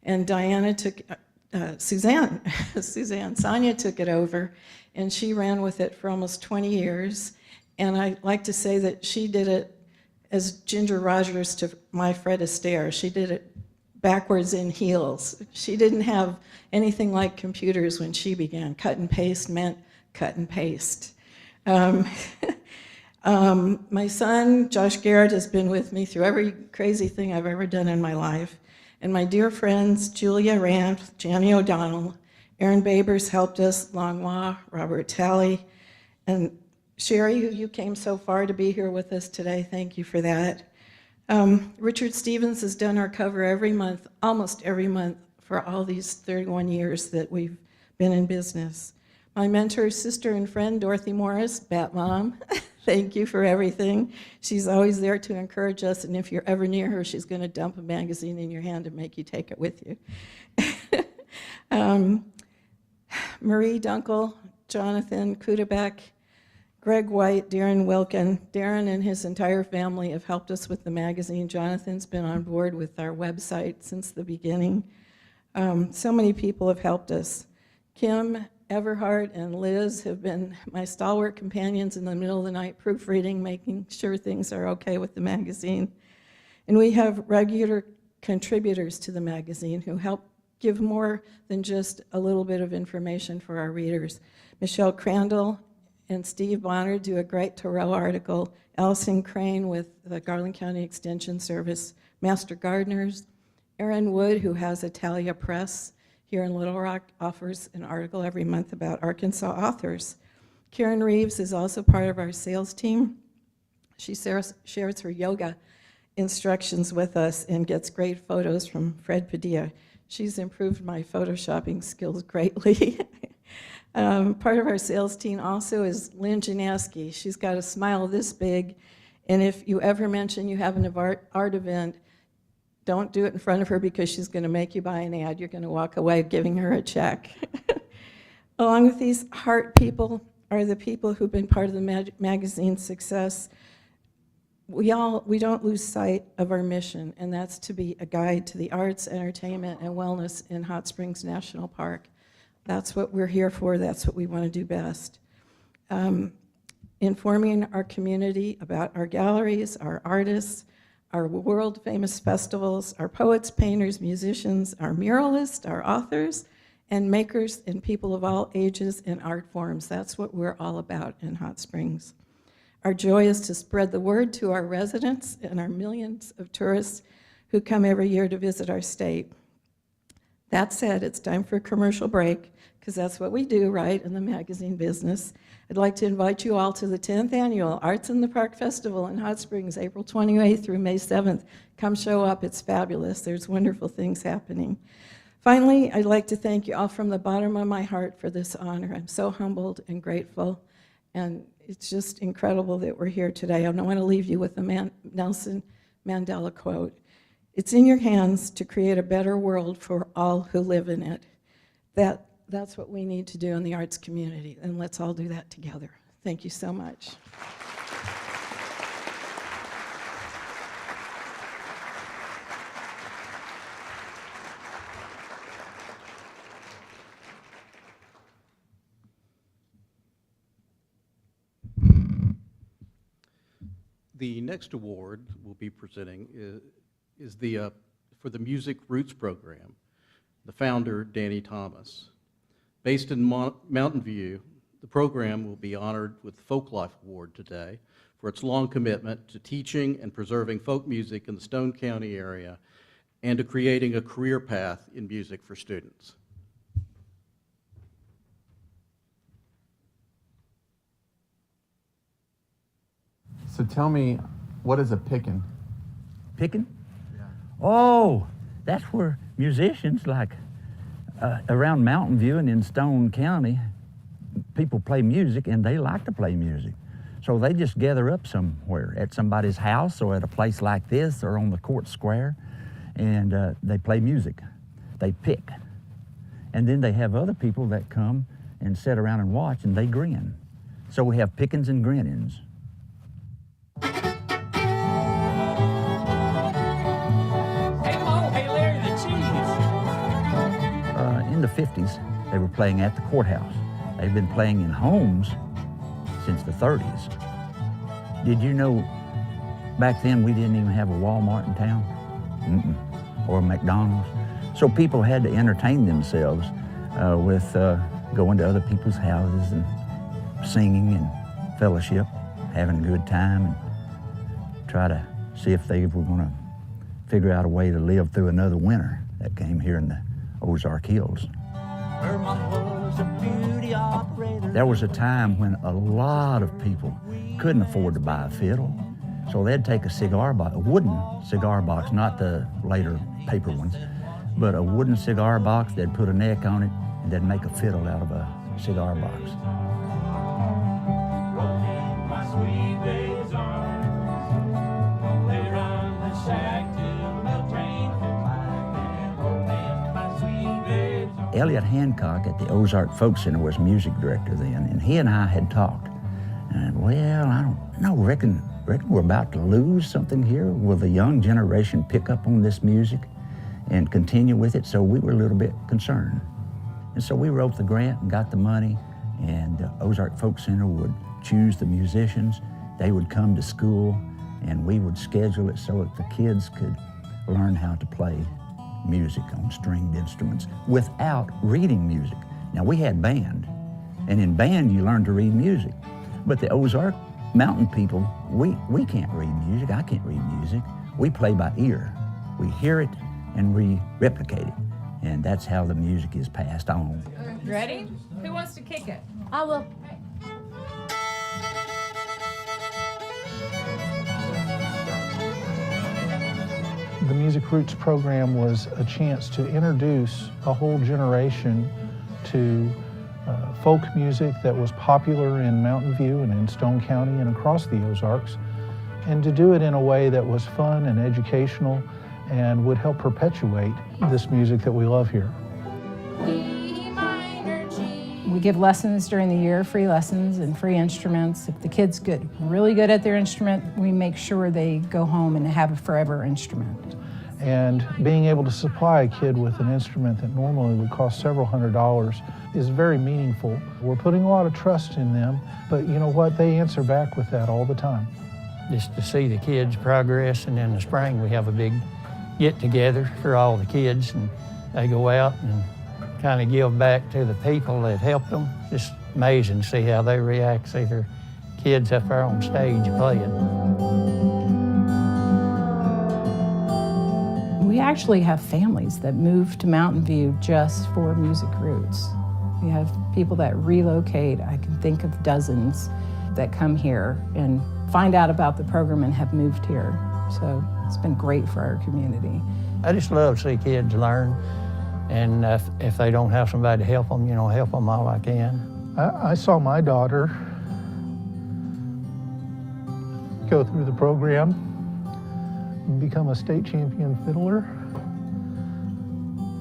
And Diana took, Sonia took it over, and she ran with it for almost 20 years. And I like to say that she did it as Ginger Rogers to my Fred Astaire. She did it backwards in heels. She didn't have anything like computers when she began. Cut and paste meant cut and paste. My son, Josh Garrett, has been with me through every crazy thing I've ever done in my life. And my dear friends, Julia Rand, Janie O'Donnell, Aaron Babers helped us, Langlois, Robert Talley, and Sherry, who you came so far to be here with us today. Thank you for that. Richard Stevens has done our cover every month, almost every month, for all these 31 years that we've been in business. My mentor, sister, and friend, Dorothy Morris, Bat Mom, thank you for everything. She's always there to encourage us, and if you're ever near her, she's going to dump a magazine in your hand and make you take it with you. Marie Dunkel, Jonathan Kudabek, Greg White, Darren Wilkin. Darren and his entire family have helped us with the magazine. Jonathan's been on board with our website since the beginning. So many people have helped us. Kim, Everhart, and Liz have been my stalwart companions in the middle of the night proofreading, making sure things are okay with the magazine. And we have regular contributors to the magazine who help give more than just a little bit of information for our readers. Michelle Crandall and Steve Bonner do a great Thoreau article. Allison Crane with the Garland County Extension Service. Master Gardeners. Aaron Wood, who has Italia Press here in Little Rock, offers an article every month about Arkansas authors. Karen Reeves is also part of our sales team. She shares her yoga instructions with us and gets great photos from Fred Padilla. She's improved my photoshopping skills greatly. Part of our sales team also is Lynn Janaski. She's got a smile this big, and if you ever mention you have an art event, don't do it in front of her because she's going to make you buy an ad. You're going to walk away giving her a check. Along with these heart people are the people who've been part of the magazine's success. We don't lose sight of our mission, and that's to be a guide to the arts, entertainment, and wellness in Hot Springs National Park. That's what we're here for. That's what we want to do best. Informing our community about our galleries, our artists, our world-famous festivals, our poets, painters, musicians, our muralists, our authors, and makers and people of all ages and art forms. That's what we're all about in Hot Springs. Our joy is to spread the word to our residents and our millions of tourists who come every year to visit our state. That said, it's time for a commercial break, because that's what we do, right, in the magazine business. I'd like to invite you all to the 10th Annual Arts in the Park Festival in Hot Springs, April 28th through May 7th. Come show up, it's fabulous. There's wonderful things happening. Finally, I'd like to thank you all from the bottom of my heart for this honor. I'm so humbled and grateful, and it's just incredible that we're here today. I don't want to leave you with the Nelson Mandela quote. It's in your hands to create a better world for all who live in it. That's what we need to do in the arts community, and let's all do that together. Thank you so much. The next award we'll be presenting is for the Music Roots Program, the founder, Danny Thomas. Based in Mountain View, the program will be honored with the Folklife Award today for its long commitment to teaching and preserving folk music in the Stone County area and to creating a career path in music for students. So tell me, what is a pickin'? Pickin'? Yeah. Oh, that's where musicians like around Mountain View and in Stone County, people play music and they like to play music. So they just gather up somewhere at somebody's house or at a place like this or on the court square, and they play music. They pick. And then they have other people that come and sit around and watch, and they grin. So we have pickings and grinnings. In the 50s, they were playing at the courthouse. They've been playing in homes since the 30s. Did you know back then we didn't even have a Walmart in town? Or a McDonald's. So people had to entertain themselves with going to other people's houses and singing and fellowship, having a good time, and try to see if they were going to figure out a way to live through another winter that came here in the Ozark Hills. There was a time when a lot of people couldn't afford to buy a fiddle, so they'd take a cigar box, a wooden cigar box, not the later paper ones, but a wooden cigar box. They'd put a neck on it, and they'd make a fiddle out of a cigar box. Elliot Hancock at the Ozark Folk Center was music director then, and he and I had talked. And well, I don't know, reckon we're about to lose something here. Will the young generation pick up on this music and continue with it? So we were a little bit concerned. And so we wrote the grant and got the money, and the Ozark Folk Center would choose the musicians. They would come to school, and we would schedule it so that the kids could learn how to play music on stringed instruments without reading music. Now, we had band, and in band you learn to read music. But the Ozark Mountain people, we can't read music. I can't read music. We play by ear. We hear it and we replicate it. And that's how the music is passed on. Ready? Who wants to kick it? I will. The Music Roots program was a chance to introduce a whole generation to folk music that was popular in Mountain View and in Stone County and across the Ozarks, and to do it in a way that was fun and educational and would help perpetuate this music that we love here. We give lessons during the year, free lessons and free instruments. If the kid's really good at their instrument, we make sure they go home and have a forever instrument. And being able to supply a kid with an instrument that normally would cost several $100s is very meaningful. We're putting a lot of trust in them, but you know what? They answer back with that all the time. Just to see the kids progress, and in the spring we have a big get-together for all the kids, and they go out and kind of give back to the people that helped them. Just amazing to see how they react, see their kids up there on stage playing. We actually have families that move to Mountain View just for Music Roots. We have people that relocate. I can think of dozens that come here and find out about the program and have moved here. So it's been great for our community. I just love to see kids learn, and if they don't have somebody to help them, help them all I can. I saw my daughter go through the program, become a state champion fiddler,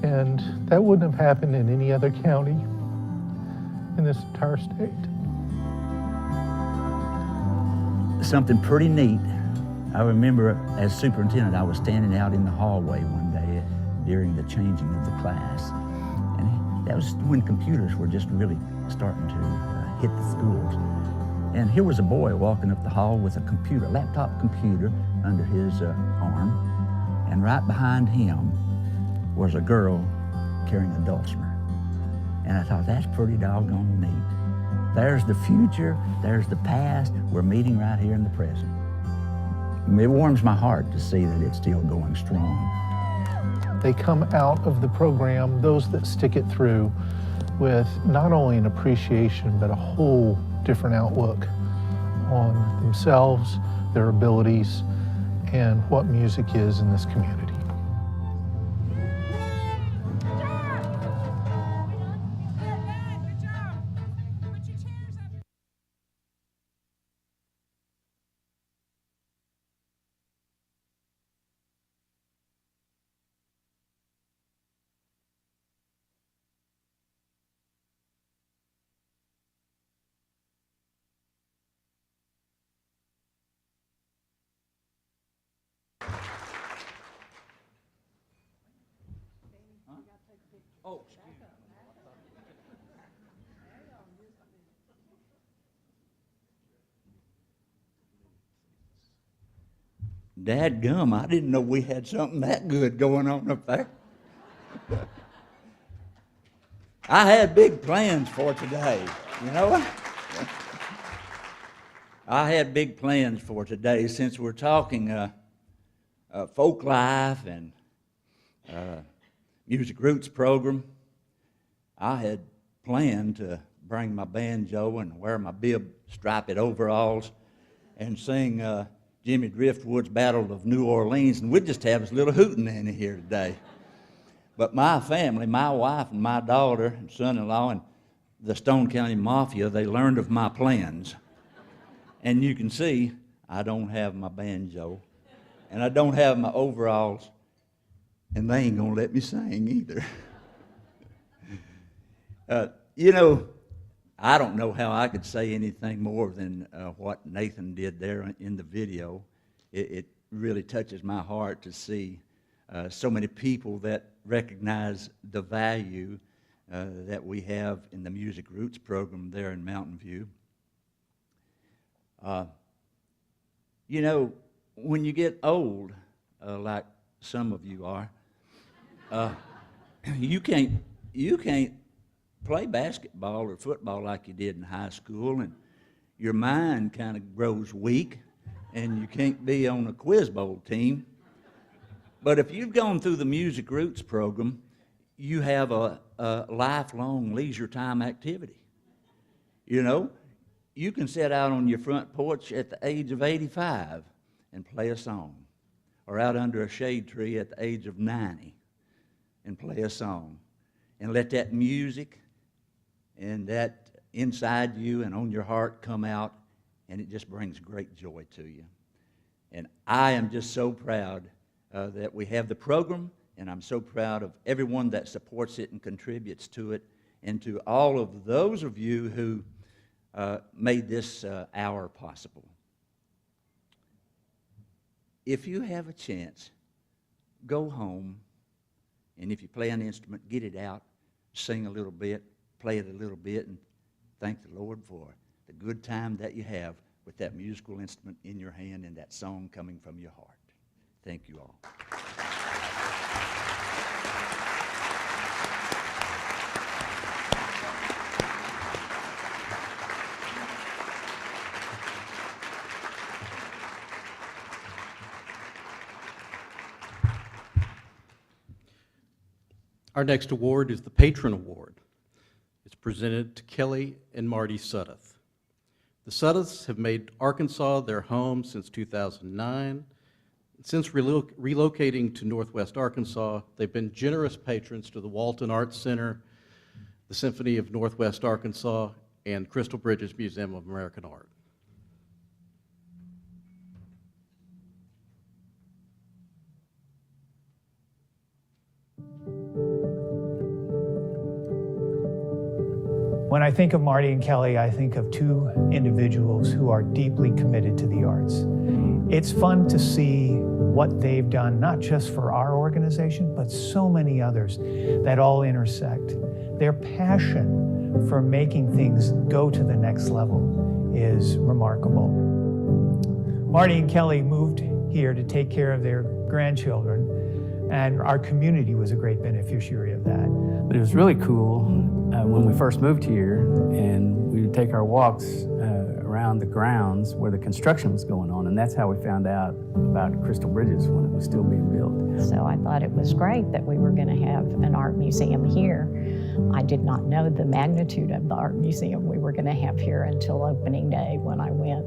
and that wouldn't have happened in any other county in this entire state. Something pretty neat. I remember as superintendent, I was standing out in the hallway one day during the changing of the class, and that was when computers were just really starting to hit the schools. And here was a boy walking up the hall with a computer, laptop computer under his arm, and right behind him was a girl carrying a dulcimer. And I thought, that's pretty doggone neat. There's the future, there's the past, we're meeting right here in the present. It warms my heart to see that it's still going strong. They come out of the program, those that stick it through, with not only an appreciation, but a whole different outlook on themselves, their abilities, and what music is in this community. Dadgum, I didn't know we had something that good going on up there. I had big plans for today, you know? I had big plans for today since we're talking folk life and Music Roots program. I had planned to bring my banjo and wear my bib striped overalls and sing Jimmy Driftwood's Battle of New Orleans, and we'd just have this little hootenanny here today. But my family, my wife and my daughter and son-in-law and the Stone County Mafia, they learned of my plans. And you can see I don't have my banjo, and I don't have my overalls, and they ain't gonna let me sing either. You know, I don't know how I could say anything more than what Nathan did there in the video. It really touches my heart to see so many people that recognize the value that we have in the Music Roots program there in Mountain View. You know, when you get old, like some of you are, you can't play basketball or football like you did in high school, and your mind kind of grows weak, and you can't be on a quiz bowl team. But if you've gone through the Music Roots program, you have a lifelong leisure time activity. You know, you can sit out on your front porch at the age of 85 and play a song, or out under a shade tree at the age of 90 and play a song, and let that music and that inside you and on your heart come out, and it just brings great joy to you. And I am just so proud that we have the program, and I'm so proud of everyone that supports it and contributes to it, and to all of those of you who made this hour possible. If you have a chance, go home, and if you play an instrument, get it out, sing a little bit, play it a little bit, and thank the Lord for the good time that you have with that musical instrument in your hand and that song coming from your heart. Thank you all. Our next award is the Patron Award. It's presented to Kelly and Marty Suddeth. The Suddeths have made Arkansas their home since 2009. Since relocating to Northwest Arkansas, they've been generous patrons to the Walton Arts Center, the Symphony of Northwest Arkansas, and Crystal Bridges Museum of American Art. When I think of Marty and Kelly, I think of two individuals who are deeply committed to the arts. It's fun to see what they've done, not just for our organization, but so many others that all intersect. Their passion for making things go to the next level is remarkable. Marty and Kelly moved here to take care of their grandchildren, and our community was a great beneficiary of that. But it was really cool when we first moved here, and we would take our walks around the grounds where the construction was going on, and that's how we found out about Crystal Bridges when it was still being built. So I thought it was great that we were going to have an art museum here. I did not know the magnitude of the art museum we were going to have here until opening day, when I went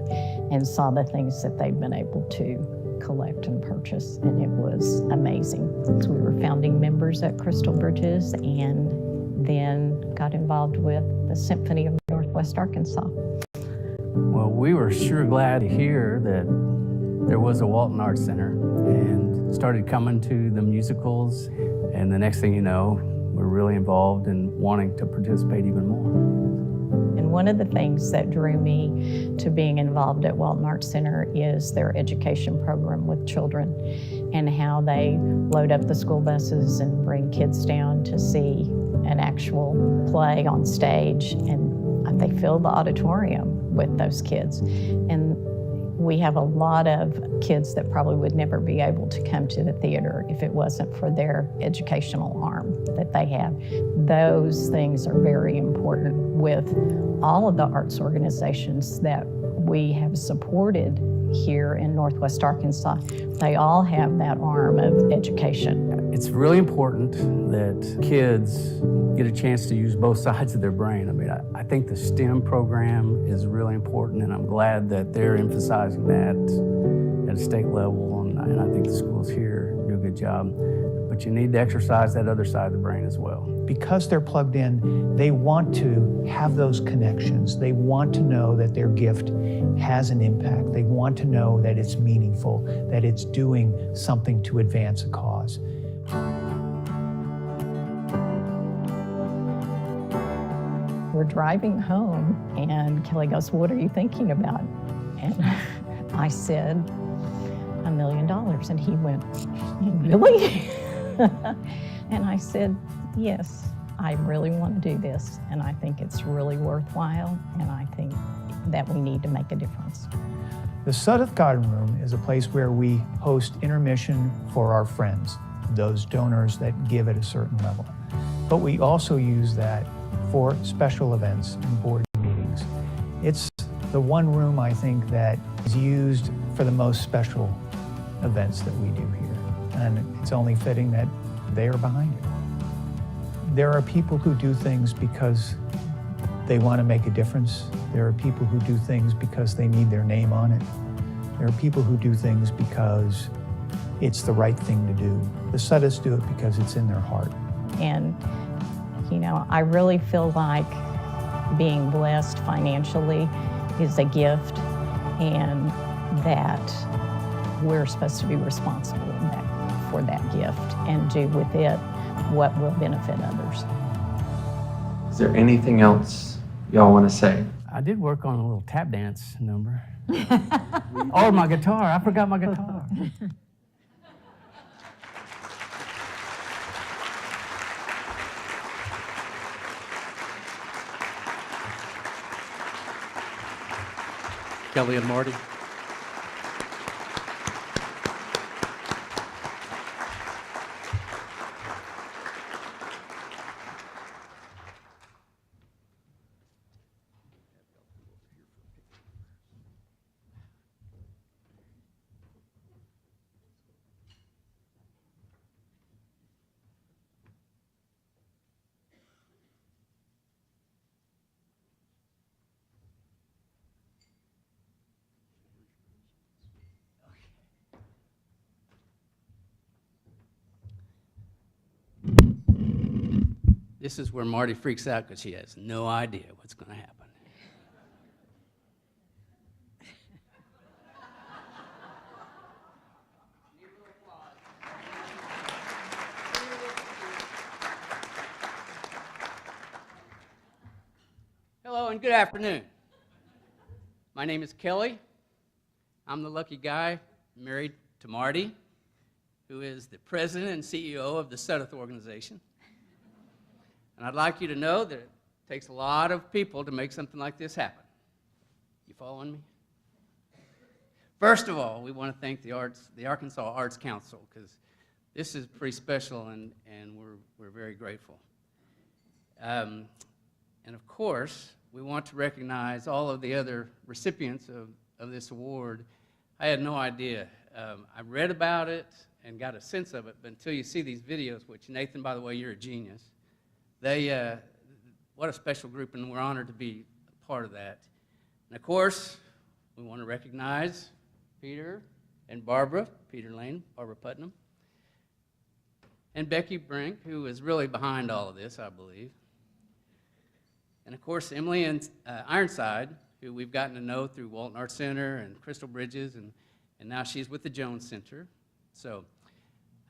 and saw the things that they'd been able to collect and purchase, and it was amazing. So we were founding members at Crystal Bridges, and then got involved with the Symphony of Northwest Arkansas. Well, we were sure glad to hear that there was a Walton Arts Center, and started coming to the musicals, and the next thing you know, we're really involved in wanting to participate even more. And one of the things that drew me to being involved at Walton Arts Center is their education program with children, and how they load up the school buses and bring kids down to see an actual play on stage, and they fill the auditorium with those kids. And We have a lot of kids that probably would never be able to come to the theater if it wasn't for their educational arm that they have. Those things are very important with all of the arts organizations that we have supported here in Northwest Arkansas. They all have that arm of education. It's really important that kids get a chance to use both sides of their brain. I mean, I think the STEM program is really important, and I'm glad that they're emphasizing that at a state level, and I think the schools here do a good job. But you need to exercise that other side of the brain as well. Because they're plugged in, they want to have those connections. They want to know that their gift has an impact. They want to know that it's meaningful, that it's doing something to advance a cause. We're driving home, and Kelly goes, "What are you thinking about?" And I said, $1 million. And he went, "Really?" And I said, "Yes, I really want to do this, and I think it's really worthwhile, and I think that we need to make a difference." The Sudduth Garden Room is a place where we host intermission for our friends, those donors that give at a certain level. But we also use that for special events and board meetings. It's the one room, I think, that is used for the most special events that we do here. And it's only fitting that they are behind it. There are people who do things because they want to make a difference. There are people who do things because they need their name on it. There are people who do things because it's the right thing to do. The Sudduths do it because it's in their heart. And, you know, I really feel like being blessed financially is a gift, and that we're supposed to be responsible for that gift and do with it what will benefit others. Is there anything else y'all want to say? I did work on a little tap dance number. Oh, my guitar. I forgot my guitar. Kelly and Marty. This is where Marty freaks out because she has no idea what's going to happen. Hello and good afternoon. My name is Kelly. I'm the lucky guy married to Marty, who is the president and CEO of the Sudduth organization. And I'd like you to know that it takes a lot of people to make something like this happen. You following me? First of all, we want to thank the Arkansas Arts Council, because this is pretty special, and we're very grateful. And of course, we want to recognize all of the other recipients of this award. I had no idea. I read about it and got a sense of it, but until you see these videos, which Nathan, by the way, you're a genius. What a special group, and we're honored to be a part of that. And of course, we want to recognize Peter and Barbara, Peter Lane, Barbara Putnam, and Becky Brink, who is really behind all of this, I believe. And of course, Emily and Ironside, who we've gotten to know through Walton Arts Center and Crystal Bridges, and now she's with the Jones Center. So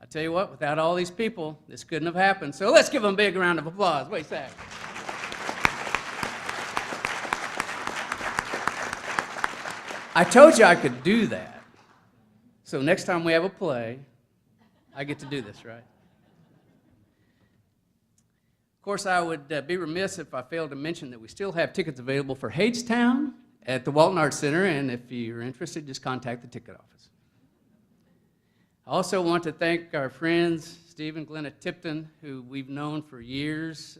I tell you what, without all these people, this couldn't have happened. So let's give them a big round of applause. What do you say? I told you I could do that. So next time we have a play, I get to do this, right? Of course, I would be remiss if I failed to mention that we still have tickets available for Hadestown at the Walton Arts Center, and if you're interested, just contact the ticket office. I also want to thank our friends, Steve and Glenna Tipton, who we've known for years,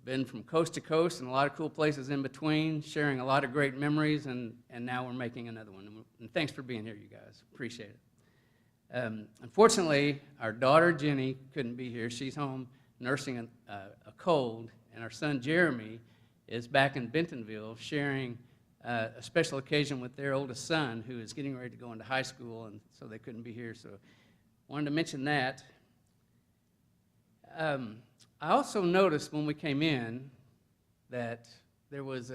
been from coast to coast and a lot of cool places in between, sharing a lot of great memories, and now we're making another one. And thanks for being here, you guys. Appreciate it. Unfortunately, our daughter Jenny couldn't be here. She's home nursing a cold, and our son Jeremy is back in Bentonville sharing a special occasion with their oldest son, who is getting ready to go into high school, and so they couldn't be here. So wanted to mention that. I also noticed when we came in that there was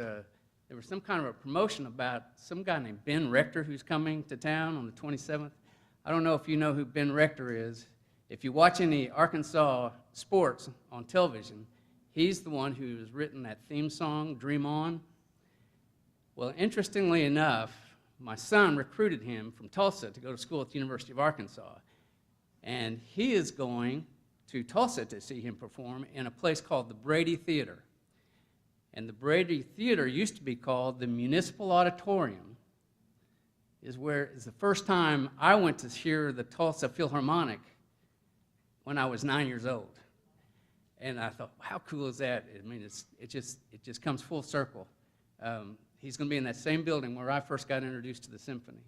some kind of a promotion about some guy named Ben Rector who's coming to town on the 27th. I don't know if you know who Ben Rector is. If you watch any Arkansas sports on television, he's the one who has written that theme song, Dream On. Well, interestingly enough, my son recruited him from Tulsa to go to school at the University of Arkansas. And he is going to Tulsa to see him perform in a place called the Brady Theater. And the Brady Theater used to be called the Municipal Auditorium. Is the first time I went to hear the Tulsa Philharmonic when I was 9 years old. And I thought, how cool is that? I mean, it just comes full circle. He's going to be in that same building where I first got introduced to the symphony.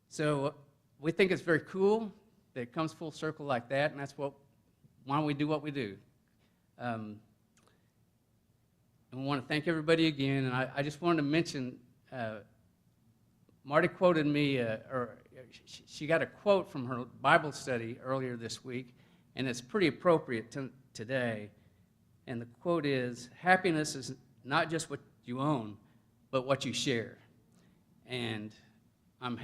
So we think it's very cool that it comes full circle like that, and that's why we do what we do. And we want to thank everybody again, and I just wanted to mention, Marty quoted me, or she got a quote from her Bible study earlier this week, and it's pretty appropriate today. And the quote is, happiness is not just what you own, but what you share. And I'm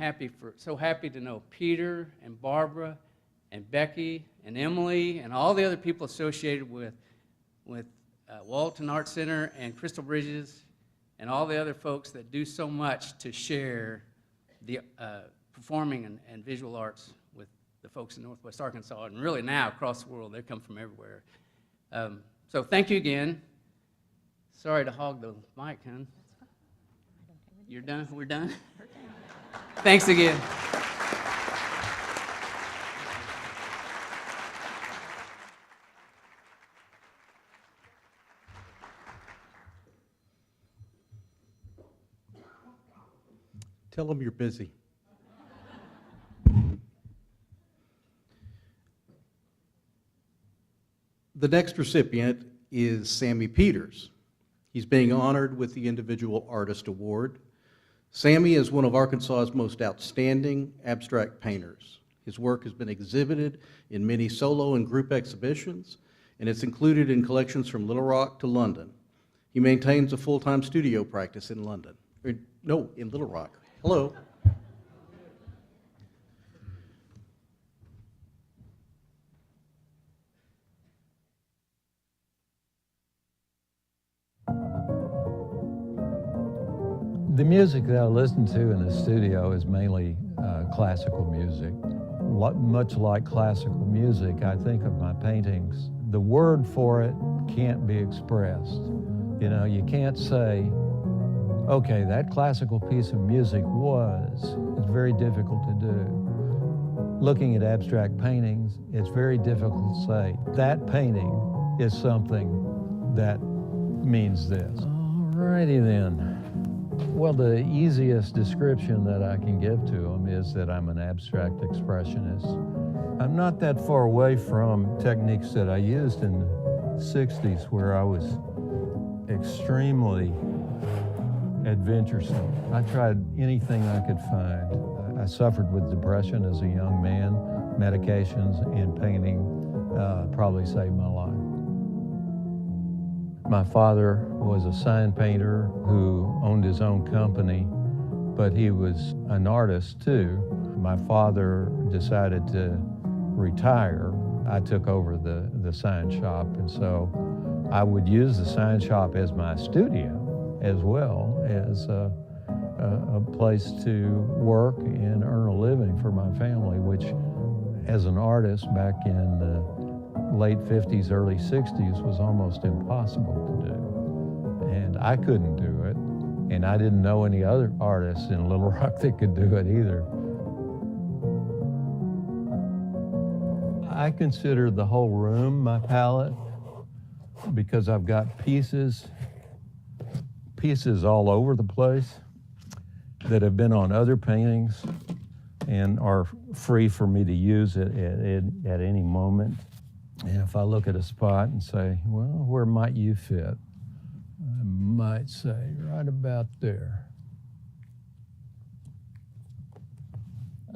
so happy to know Peter and Barbara and Becky and Emily and all the other people associated with Walton Arts Center and Crystal Bridges and all the other folks that do so much to share the performing and visual arts with the folks in Northwest Arkansas, and really now across the world. They come from everywhere. So thank you again. Sorry to hog the mic, hon. You're done? We're done? Thanks again. Tell them you're busy. The next recipient is Sammy Peters. He's being honored with the Individual Artist Award. Sammy is one of Arkansas's most outstanding abstract painters. His work has been exhibited in many solo and group exhibitions, and it's included in collections from Little Rock to London. He maintains a full-time studio practice in London. In Little Rock. Hello. The music that I listen to in the studio is mainly classical music. Much like classical music, I think of my paintings. The word for it can't be expressed. You know, you can't say, okay, that classical piece of music was. It's very difficult to do. Looking at abstract paintings, it's very difficult to say, that painting is something that means this. Alrighty then. Well, the easiest description that I can give to them is that I'm an abstract expressionist. I'm not that far away from techniques that I used in the 60s, where I was extremely adventuresome. I tried anything I could find. I suffered with depression as a young man. Medications and painting probably saved my life. My father was a sign painter who owned his own company, but he was an artist too. My father decided to retire. I took over the sign shop, and so I would use the sign shop as my studio as well as a place to work and earn a living for my family, which as an artist back in the late 50s, early 60s was almost impossible to do. and I couldn't do it, and I didn't know any other artists in Little Rock that could do it either. I consider the whole room my palette because I've got pieces all over the place that have been on other paintings and are free for me to use it at any moment. And if I look at a spot and say, well, where might you fit? I might say right about there.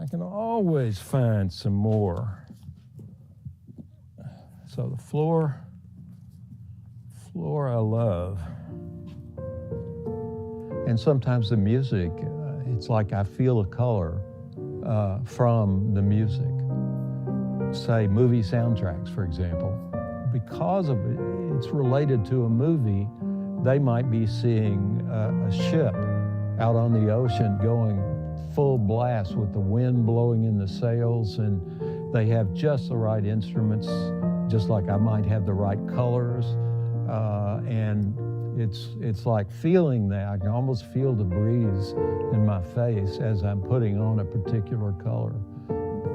I can always find some more. So the floor I love. And sometimes the music, it's like I feel a color from the music. Say movie soundtracks, for example. Because of it, it's related to a movie, they might be seeing a ship out on the ocean going full blast with the wind blowing in the sails, and they have just the right instruments, just like I might have the right colors, and it's like feeling that. I can almost feel the breeze in my face as I'm putting on a particular color.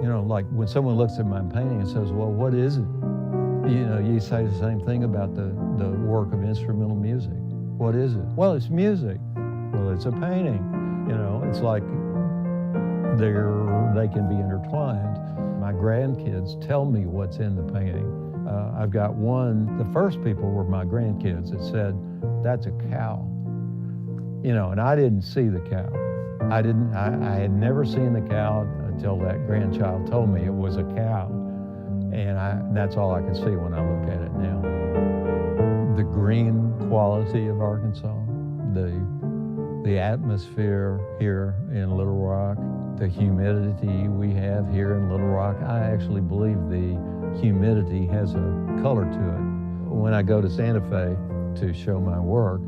You know, like when someone looks at my painting and says, well, what is it? You know, you say the same thing about the work of instrumental music. What is it? Well, it's music. Well, it's a painting. You know, it's like they can be intertwined. My grandkids tell me what's in the painting. I've got one, the first people were my grandkids that said, that's a cow. You know, and I didn't see the cow. I had never seen the cow until that grandchild told me it was a cow. And that's all I can see when I look at it now. The green quality of Arkansas, the atmosphere here in Little Rock, the humidity we have here in Little Rock. I actually believe the humidity has a color to it. When I go to Santa Fe to show my work,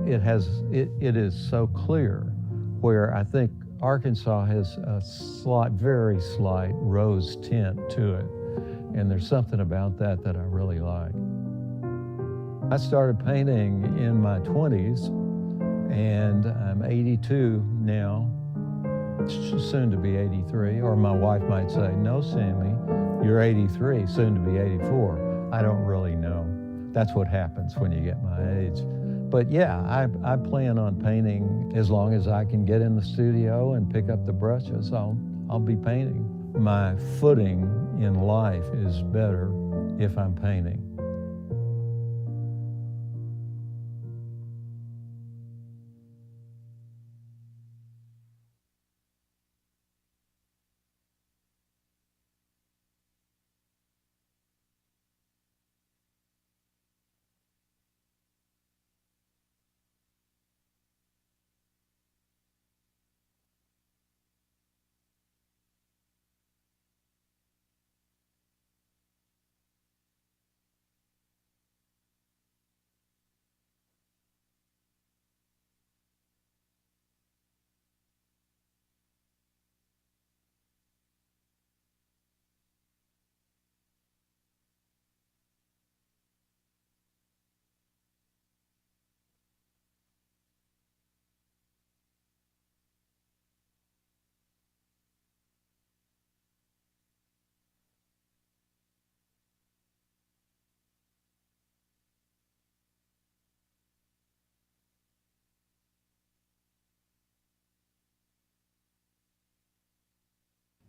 it is so clear, where I think Arkansas has a very slight rose tint to it. And there's something about that I really like. I started painting in my 20s, and I'm 82 now, soon to be 83, or my wife might say, no, Sammy, you're 83, soon to be 84. I don't really know. That's what happens when you get my age. But yeah, I plan on painting as long as I can get in the studio and pick up the brushes. I'll be painting. My footing in life is better if I'm painting.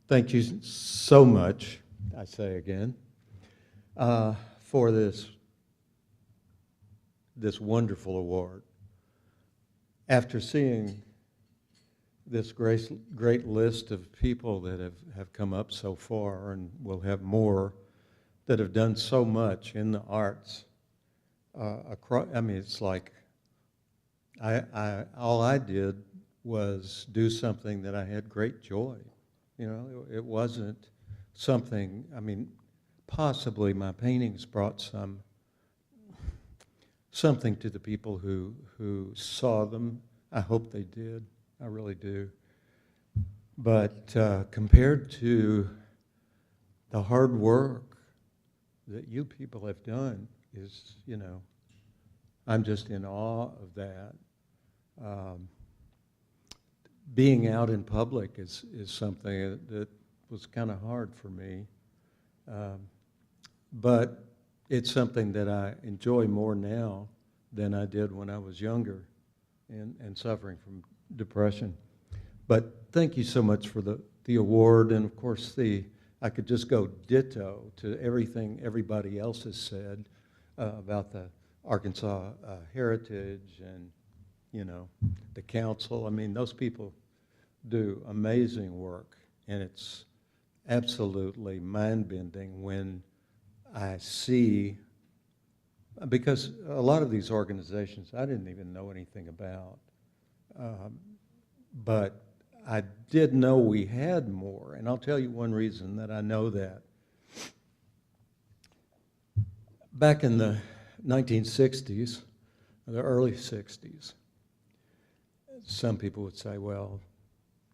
Thank you so much, I say again, for this wonderful award. After seeing this great list of people that have come up so far, and will have more, that have done so much in the arts, I mean, it's like all I did was do something that I had great joy. You know, it wasn't something, I mean, possibly my paintings brought something to the people who saw them. I hope they did. I really do. But compared to the hard work that you people have done is, you know, I'm just in awe of that. Being out in public is something that was kind of hard for me. But it's something that I enjoy more now than I did when I was younger and suffering from depression. But thank you so much for the award, and of course I could just go ditto to everything everybody else has said about the Arkansas heritage and, you know, the council. I mean, those people do amazing work, and it's absolutely mind-bending when I see, because a lot of these organizations I didn't even know anything about, but I did know we had more, and I'll tell you one reason that I know that. Back in the 1960s, the early 60s, some people would say, well,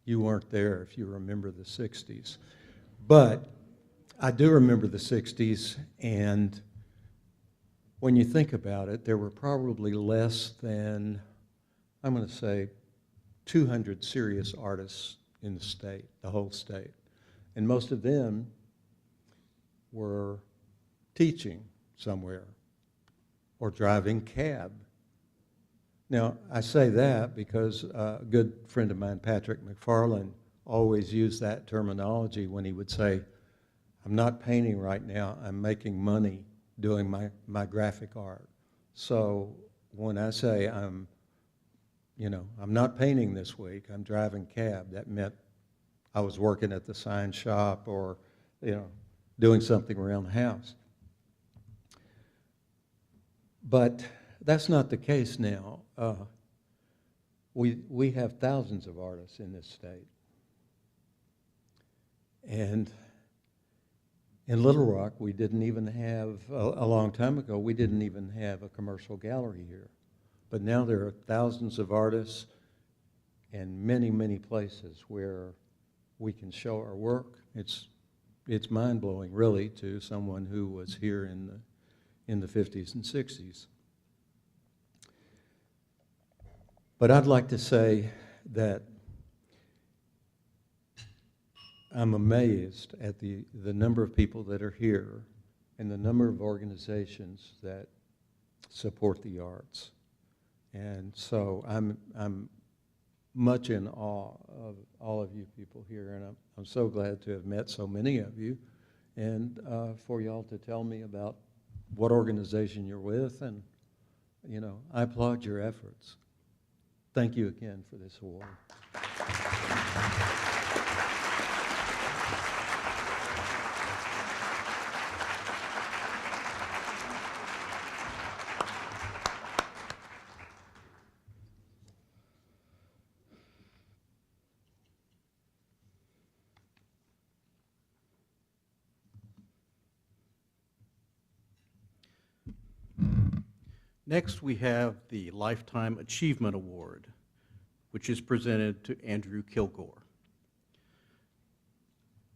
you weren't there if you remember the 60s. But I do remember the 60s, and when you think about it, there were probably less than, I'm going to say, 200 serious artists in the state, the whole state. And most of them were teaching somewhere or driving cab. Now, I say that because a good friend of mine, Patrick McFarland, always used that terminology when he would say, I'm not painting right now, I'm making money doing my graphic art. So when I say I'm not painting this week, I'm driving cab, that meant I was working at the sign shop or, doing something around the house. But that's not the case now. We have thousands of artists in this state. And in Little Rock, we didn't even have, a long time ago, we didn't even have a commercial gallery here. But now there are thousands of artists and many, many places where we can show our work. It's mind-blowing, really, to someone who was here in the 50s and 60s. But I'd like to say that I'm amazed at the number of people that are here and the number of organizations that support the arts. And so I'm much in awe of all of you people here, and I'm so glad to have met so many of you, and for y'all to tell me about what organization you're with, and I applaud your efforts. Thank you again for this award. Next, we have the Lifetime Achievement Award, which is presented to Andrew Kilgore.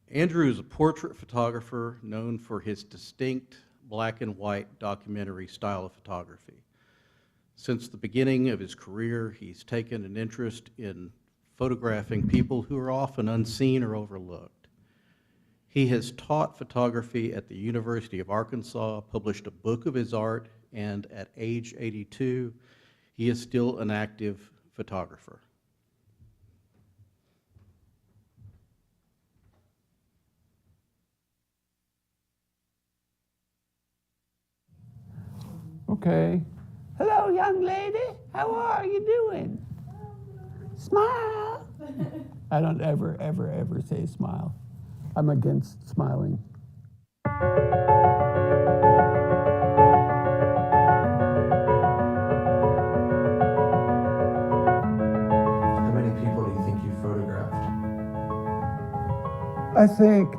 Andrew is a portrait photographer known for his distinct black and white documentary style of photography. Since the beginning of his career, he's taken an interest in photographing people who are often unseen or overlooked. He has taught photography at the University of Arkansas, published a book of his art, and at age 82, he is still an active photographer. Okay. Hello, young lady. How are you doing? Smile. I don't ever, ever, ever say smile. I'm against smiling. I think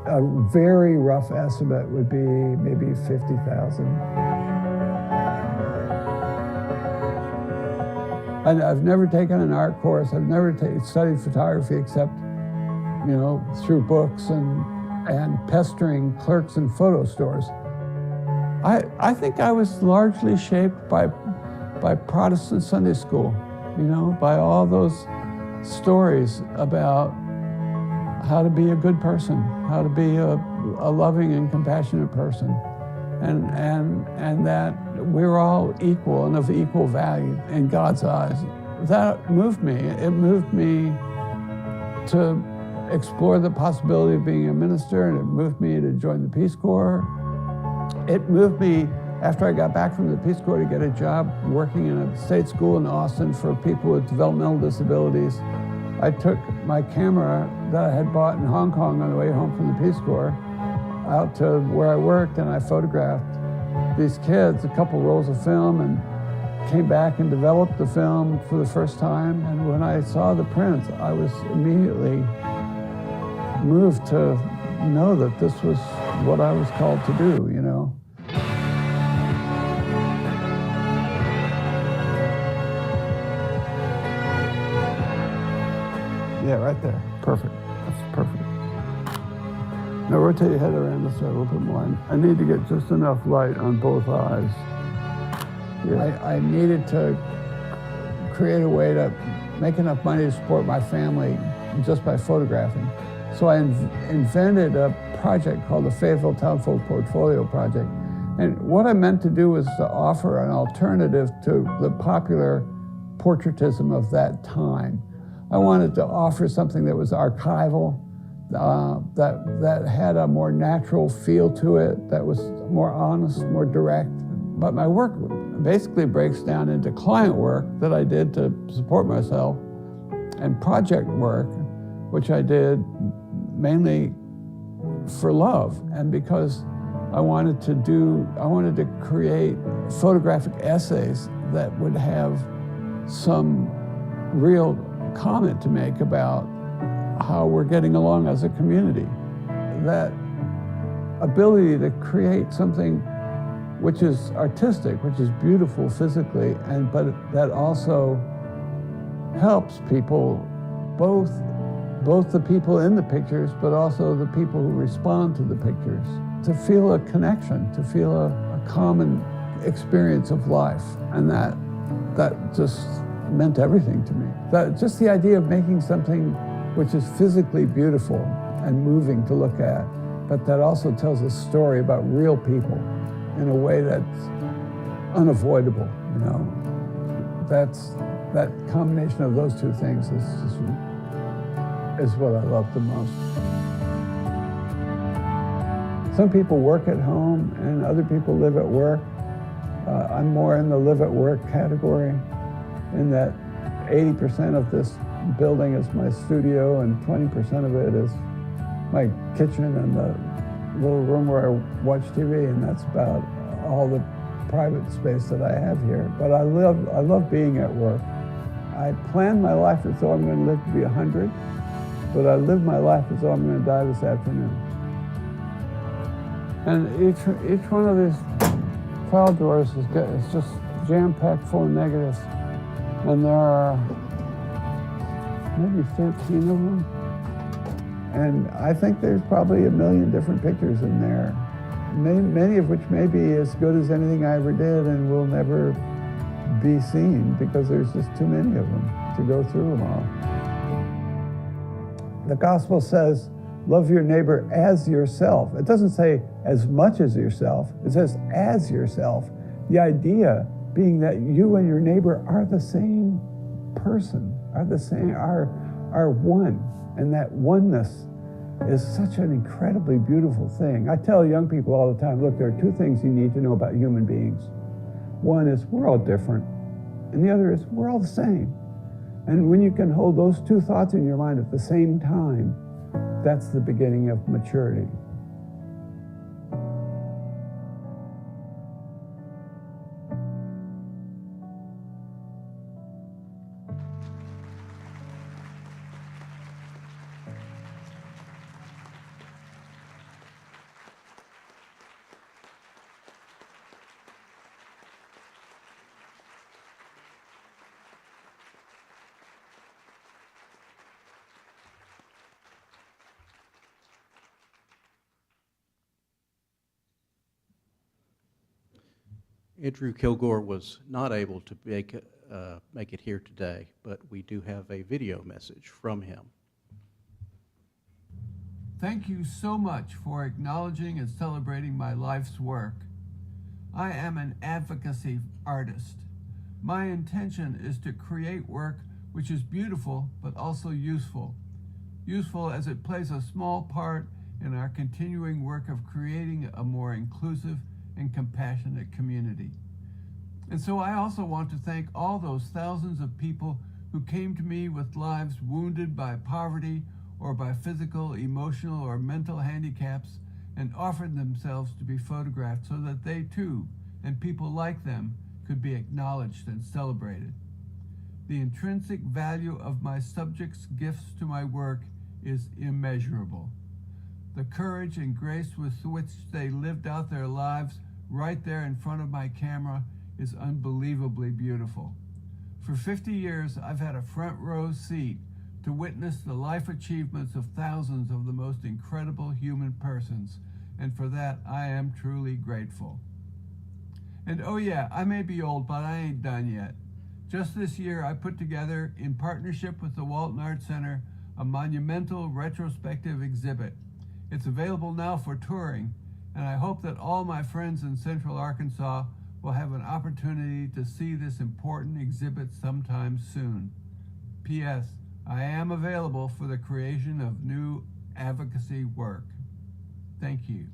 a very rough estimate would be maybe 50,000. And I've never taken an art course. I've never studied photography except, through books and pestering clerks in photo stores. I think I was largely shaped by by Protestant Sunday school, you know, by all those stories about how to be a good person, how to be a loving and compassionate person, and that we're all equal and of equal value in God's eyes. That moved me. It moved me to explore the possibility of being a minister, and it moved me to join the Peace Corps. It moved me, after I got back from the Peace Corps, to get a job working in a state school in Austin for people with developmental disabilities. I took my camera that I had bought in Hong Kong on the way home from the Peace Corps out to where I worked, and I photographed these kids, a couple rolls of film, and came back and developed the film for the first time. And when I saw the prints, I was immediately moved to know that this was what I was called to do, you know. Yeah, right there. Perfect. That's perfect. Now rotate your head around this way a little bit more. I need to get just enough light on both eyes. Yeah. I needed to create a way to make enough money to support my family just by photographing. So I invented a project called the Fayetteville Townfolk Portfolio Project. And what I meant to do was to offer an alternative to the popular portraitism of that time. I wanted to offer something that was archival, that had a more natural feel to it, that was more honest, more direct. But my work basically breaks down into client work that I did to support myself, and project work, which I did mainly for love, and because I wanted to create photographic essays that would have some real comment to make about how we're getting along as a community. That ability to create something which is artistic, which is beautiful physically, but that also helps people, both the people in the pictures, but also the people who respond to the pictures, to feel a connection, to feel a common experience of life. And that just meant everything to me. Just the idea of making something which is physically beautiful and moving to look at, but that also tells a story about real people in a way that's unavoidable, you know. That combination of those two things is what I love the most. Some people work at home and other people live at work. I'm more in the live at work category, in that 80% of this building is my studio and 20% of it is my kitchen and the little room where I watch TV, and that's about all the private space that I have here. But I love being at work. I plan my life as though I'm going to live to be 100, but I live my life as though I'm going to die this afternoon. And each one of these file drawers is just jam-packed full of negatives. And there are maybe 13 of them. And I think there's probably 1 million different pictures in there, many of which may be as good as anything I ever did and will never be seen because there's just too many of them to go through them all. The gospel says, love your neighbor as yourself. It doesn't say as much as yourself, it says as yourself. The idea being that you and your neighbor are the same person, are one. And that oneness is such an incredibly beautiful thing. I tell young people all the time, look, there are two things you need to know about human beings. One is we're all different, and the other is we're all the same. And when you can hold those two thoughts in your mind at the same time, that's the beginning of maturity. Andrew Kilgore was not able to make it here today, but we do have a video message from him. Thank you so much for acknowledging and celebrating my life's work. I am an advocacy artist. My intention is to create work which is beautiful but also useful. Useful as it plays a small part in our continuing work of creating a more inclusive and compassionate community. And so I also want to thank all those thousands of people who came to me with lives wounded by poverty or by physical, emotional, or mental handicaps and offered themselves to be photographed so that they too, and people like them, could be acknowledged and celebrated. The intrinsic value of my subjects' gifts to my work is immeasurable. The courage and grace with which they lived out their lives right there in front of my camera is unbelievably beautiful. For 50 years, I've had a front row seat to witness the life achievements of thousands of the most incredible human persons, and for that I am truly grateful. And oh yeah, I may be old, but I ain't done yet. Just this year, I put together, in partnership with the Walton Arts Center, a monumental retrospective exhibit. It's available now for touring, and I hope that all my friends in Central Arkansas will have an opportunity to see this important exhibit sometime soon. P.S. I am available for the creation of new advocacy work. Thank you.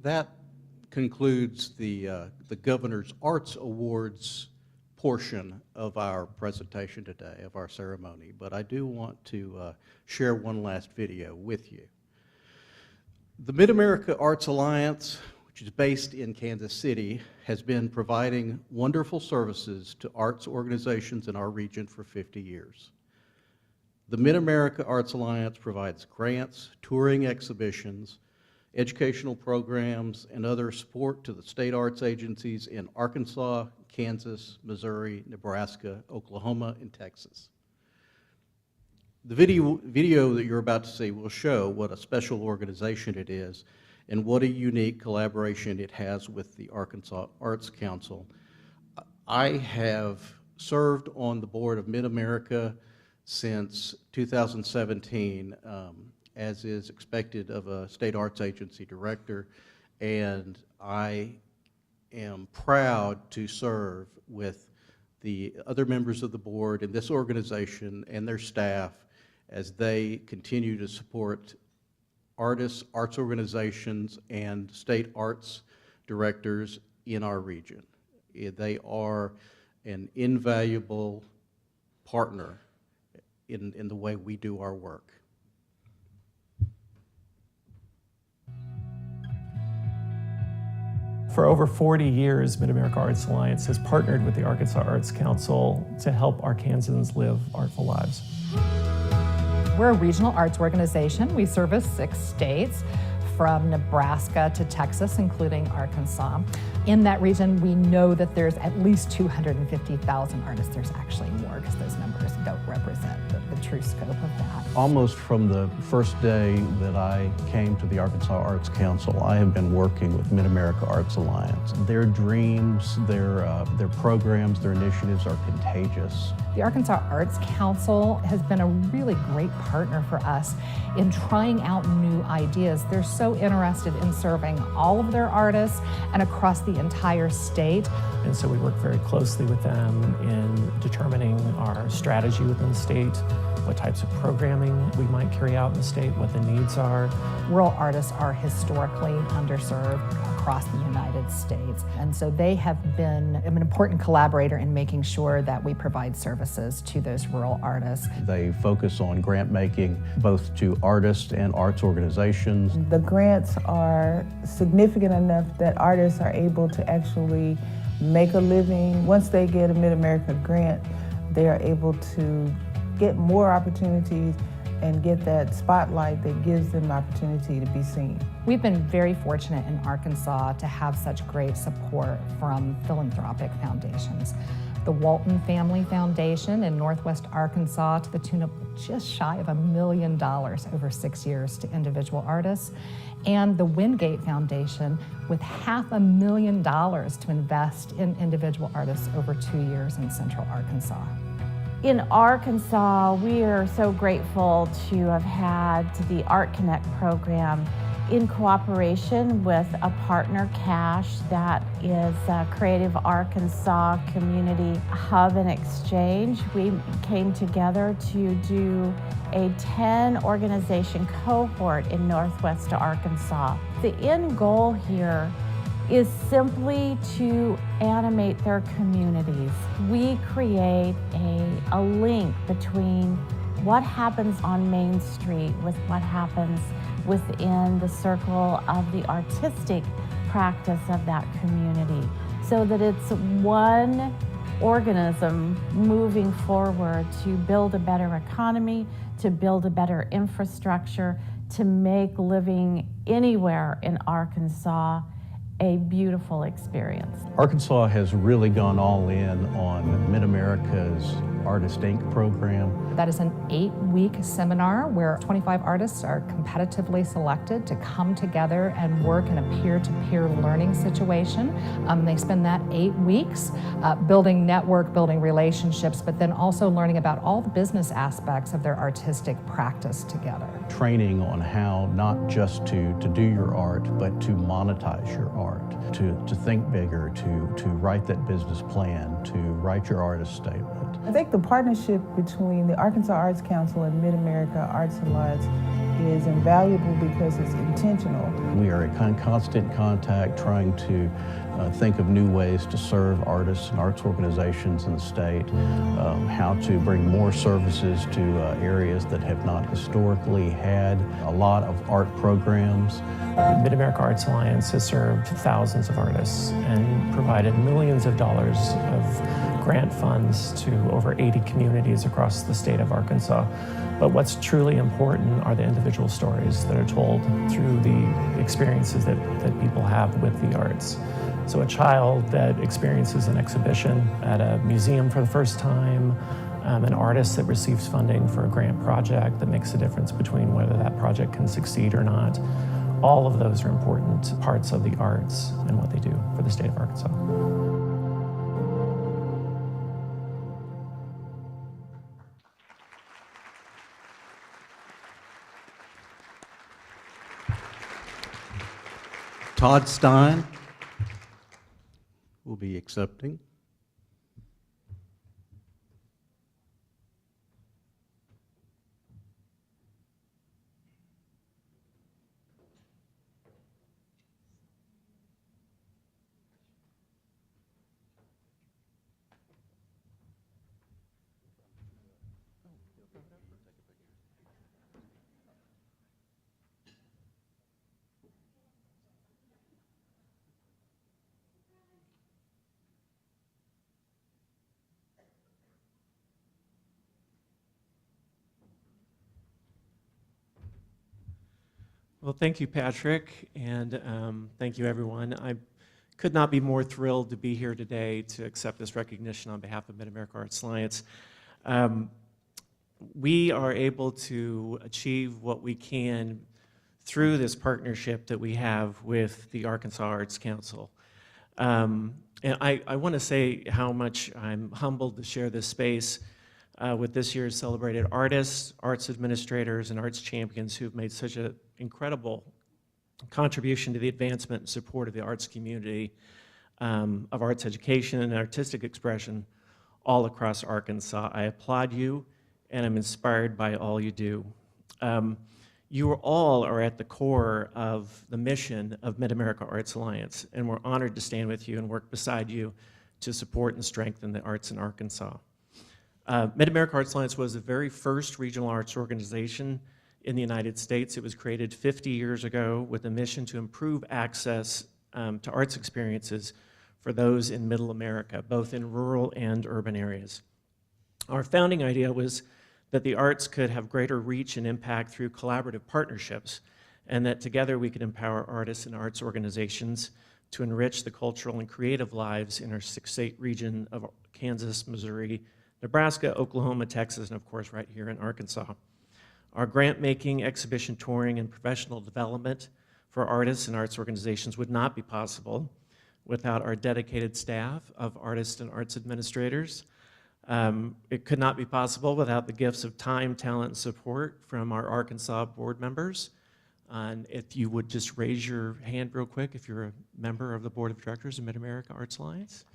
That concludes the Governor's Arts Awards portion of our presentation today, of our ceremony, but I do want to share one last video with you. The Mid-America Arts Alliance, which is based in Kansas City, has been providing wonderful services to arts organizations in our region for 50 years. The Mid-America Arts Alliance provides grants, touring exhibitions, educational programs, and other support to the state arts agencies in Arkansas, Kansas, Missouri, Nebraska, Oklahoma, and Texas. The video that you're about to see will show what a special organization it is and what a unique collaboration it has with the Arkansas Arts Council. I have served on the board of Mid-America since 2017, as is expected of a state arts agency director, and I am proud to serve with the other members of the board and this organization and their staff as they continue to support artists, arts organizations, and state arts directors in our region. They are an invaluable partner in the way we do our work. For over 40 years, Mid-America Arts Alliance has partnered with the Arkansas Arts Council to help Arkansans live artful lives. We're a regional arts organization. We service 6 states, from Nebraska to Texas, including Arkansas. In that region, we know that there's at least 250,000 artists. There's actually more because those numbers don't represent the true scope of that. Almost from the first day that I came to the Arkansas Arts Council, I have been working with Mid-America Arts Alliance. Their dreams, their programs, their initiatives are contagious. The Arkansas Arts Council has been a really great partner for us in trying out new ideas. They're so interested in serving all of their artists and across the entire state. And so we work very closely with them in determining our strategy within the state, what types of programming we might carry out in the state, what the needs are. Rural artists are historically underserved across the United States, and so they have been an important collaborator in making sure that we provide services to those rural artists. They focus on grant making both to artists and arts organizations. The grants are significant enough that artists are able to actually make a living. Once they get a Mid-America grant, they are able to get more opportunities and get that spotlight that gives them the opportunity to be seen. We've been very fortunate in Arkansas to have such great support from philanthropic foundations. The Walton Family Foundation in Northwest Arkansas to the tune of just shy of $1 million over 6 years to individual artists, and the Wingate Foundation with $500,000 to invest in individual artists over 2 years in Central Arkansas. In Arkansas, we are so grateful to have had the Art Connect program in cooperation with a partner, CASH, that is a Creative Arkansas Community Hub and Exchange. We came together to do a 10-organization cohort in Northwest Arkansas. The end goal here is simply to animate their communities. We create a link between what happens on Main Street with what happens within the circle of the artistic practice of that community, so that it's one organism moving forward to build a better economy, to build a better infrastructure, to make living anywhere in Arkansas a beautiful experience. Arkansas has really gone all in on Mid-America's Artist Inc. program. That is an 8-week seminar where 25 artists are competitively selected to come together and work in a peer-to-peer learning situation. They spend that 8 weeks building network, building relationships, but then also learning about all the business aspects of their artistic practice together. Training on how not just to do your art, but to monetize your art, to think bigger, to write that business plan, to write your artist statement. I think the partnership between the Arkansas Arts Council and Mid-America Arts Alliance is invaluable because it's intentional. We are in constant contact trying to think of new ways to serve artists and arts organizations in the state, how to bring more services to areas that have not historically had a lot of art programs. Mid-America Arts Alliance has served thousands of artists and provided millions of dollars of grant funds to over 80 communities across the state of Arkansas. But what's truly important are the individual stories that are told through the experiences that people have with the arts. So a child that experiences an exhibition at a museum for the first time, an artist that receives funding for a grant project that makes a difference between whether that project can succeed or not. All of those are important parts of the arts and what they do for the state of Arkansas. Todd Stein will be accepting. Well, thank you, Patrick, and thank you, everyone. I could not be more thrilled to be here today to accept this recognition on behalf of Mid-America Arts Alliance. We are able to achieve what we can through this partnership that we have with the Arkansas Arts Council. And I want to say how much I'm humbled to share this space with this year's celebrated artists, arts administrators, and arts champions who've made such an incredible contribution to the advancement and support of the arts community, of arts education and artistic expression all across Arkansas. I applaud you, and I'm inspired by all you do. You all are at the core of the mission of Mid-America Arts Alliance, and we're honored to stand with you and work beside you to support and strengthen the arts in Arkansas. Mid-America Arts Alliance was the very first regional arts organization in the United States. It was created 50 years ago with a mission to improve access to arts experiences for those in Middle America, both in rural and urban areas. Our founding idea was that the arts could have greater reach and impact through collaborative partnerships, and that together we could empower artists and arts organizations to enrich the cultural and creative lives in our 6-state region of Kansas, Missouri, Nebraska, Oklahoma, Texas, and of course right here in Arkansas. Our grant-making, exhibition touring, and professional development for artists and arts organizations would not be possible without our dedicated staff of artists and arts administrators. It could not be possible without the gifts of time, talent, and support from our Arkansas board members. And if you would just raise your hand real quick if you're a member of the Board of Directors of Mid-America Arts Alliance.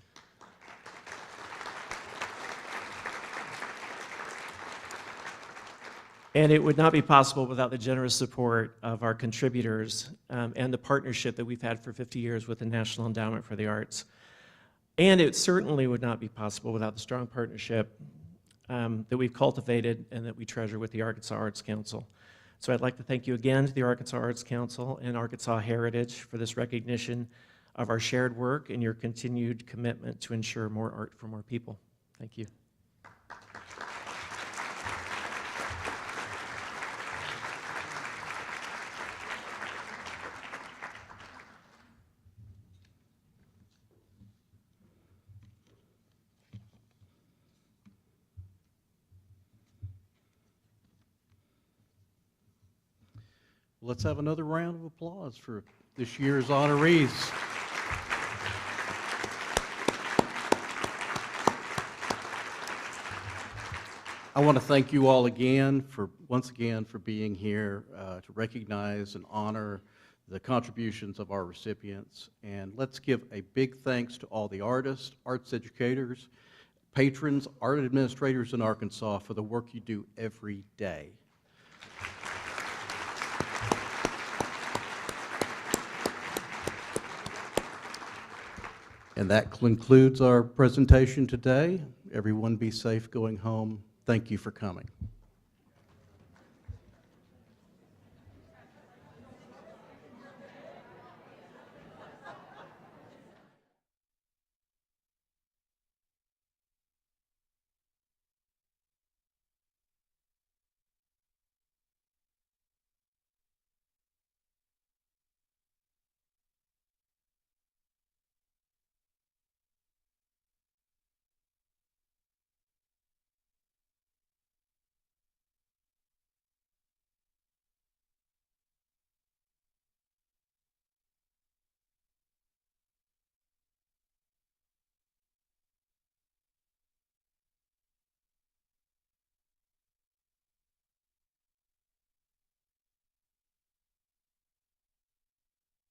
And it would not be possible without the generous support of our contributors and the partnership that we've had for 50 years with the National Endowment for the Arts. And it certainly would not be possible without the strong partnership that we've cultivated and that we treasure with the Arkansas Arts Council. So I'd like to thank you again to the Arkansas Arts Council and Arkansas Heritage for this recognition of our shared work and your continued commitment to ensure more art for more people. Thank you. Let's have another round of applause for this year's honorees. I want to thank you all again once again for being here to recognize and honor the contributions of our recipients. And let's give a big thanks to all the artists, arts educators, patrons, art administrators in Arkansas for the work you do every day. And that concludes our presentation today. Everyone be safe going home. Thank you for coming.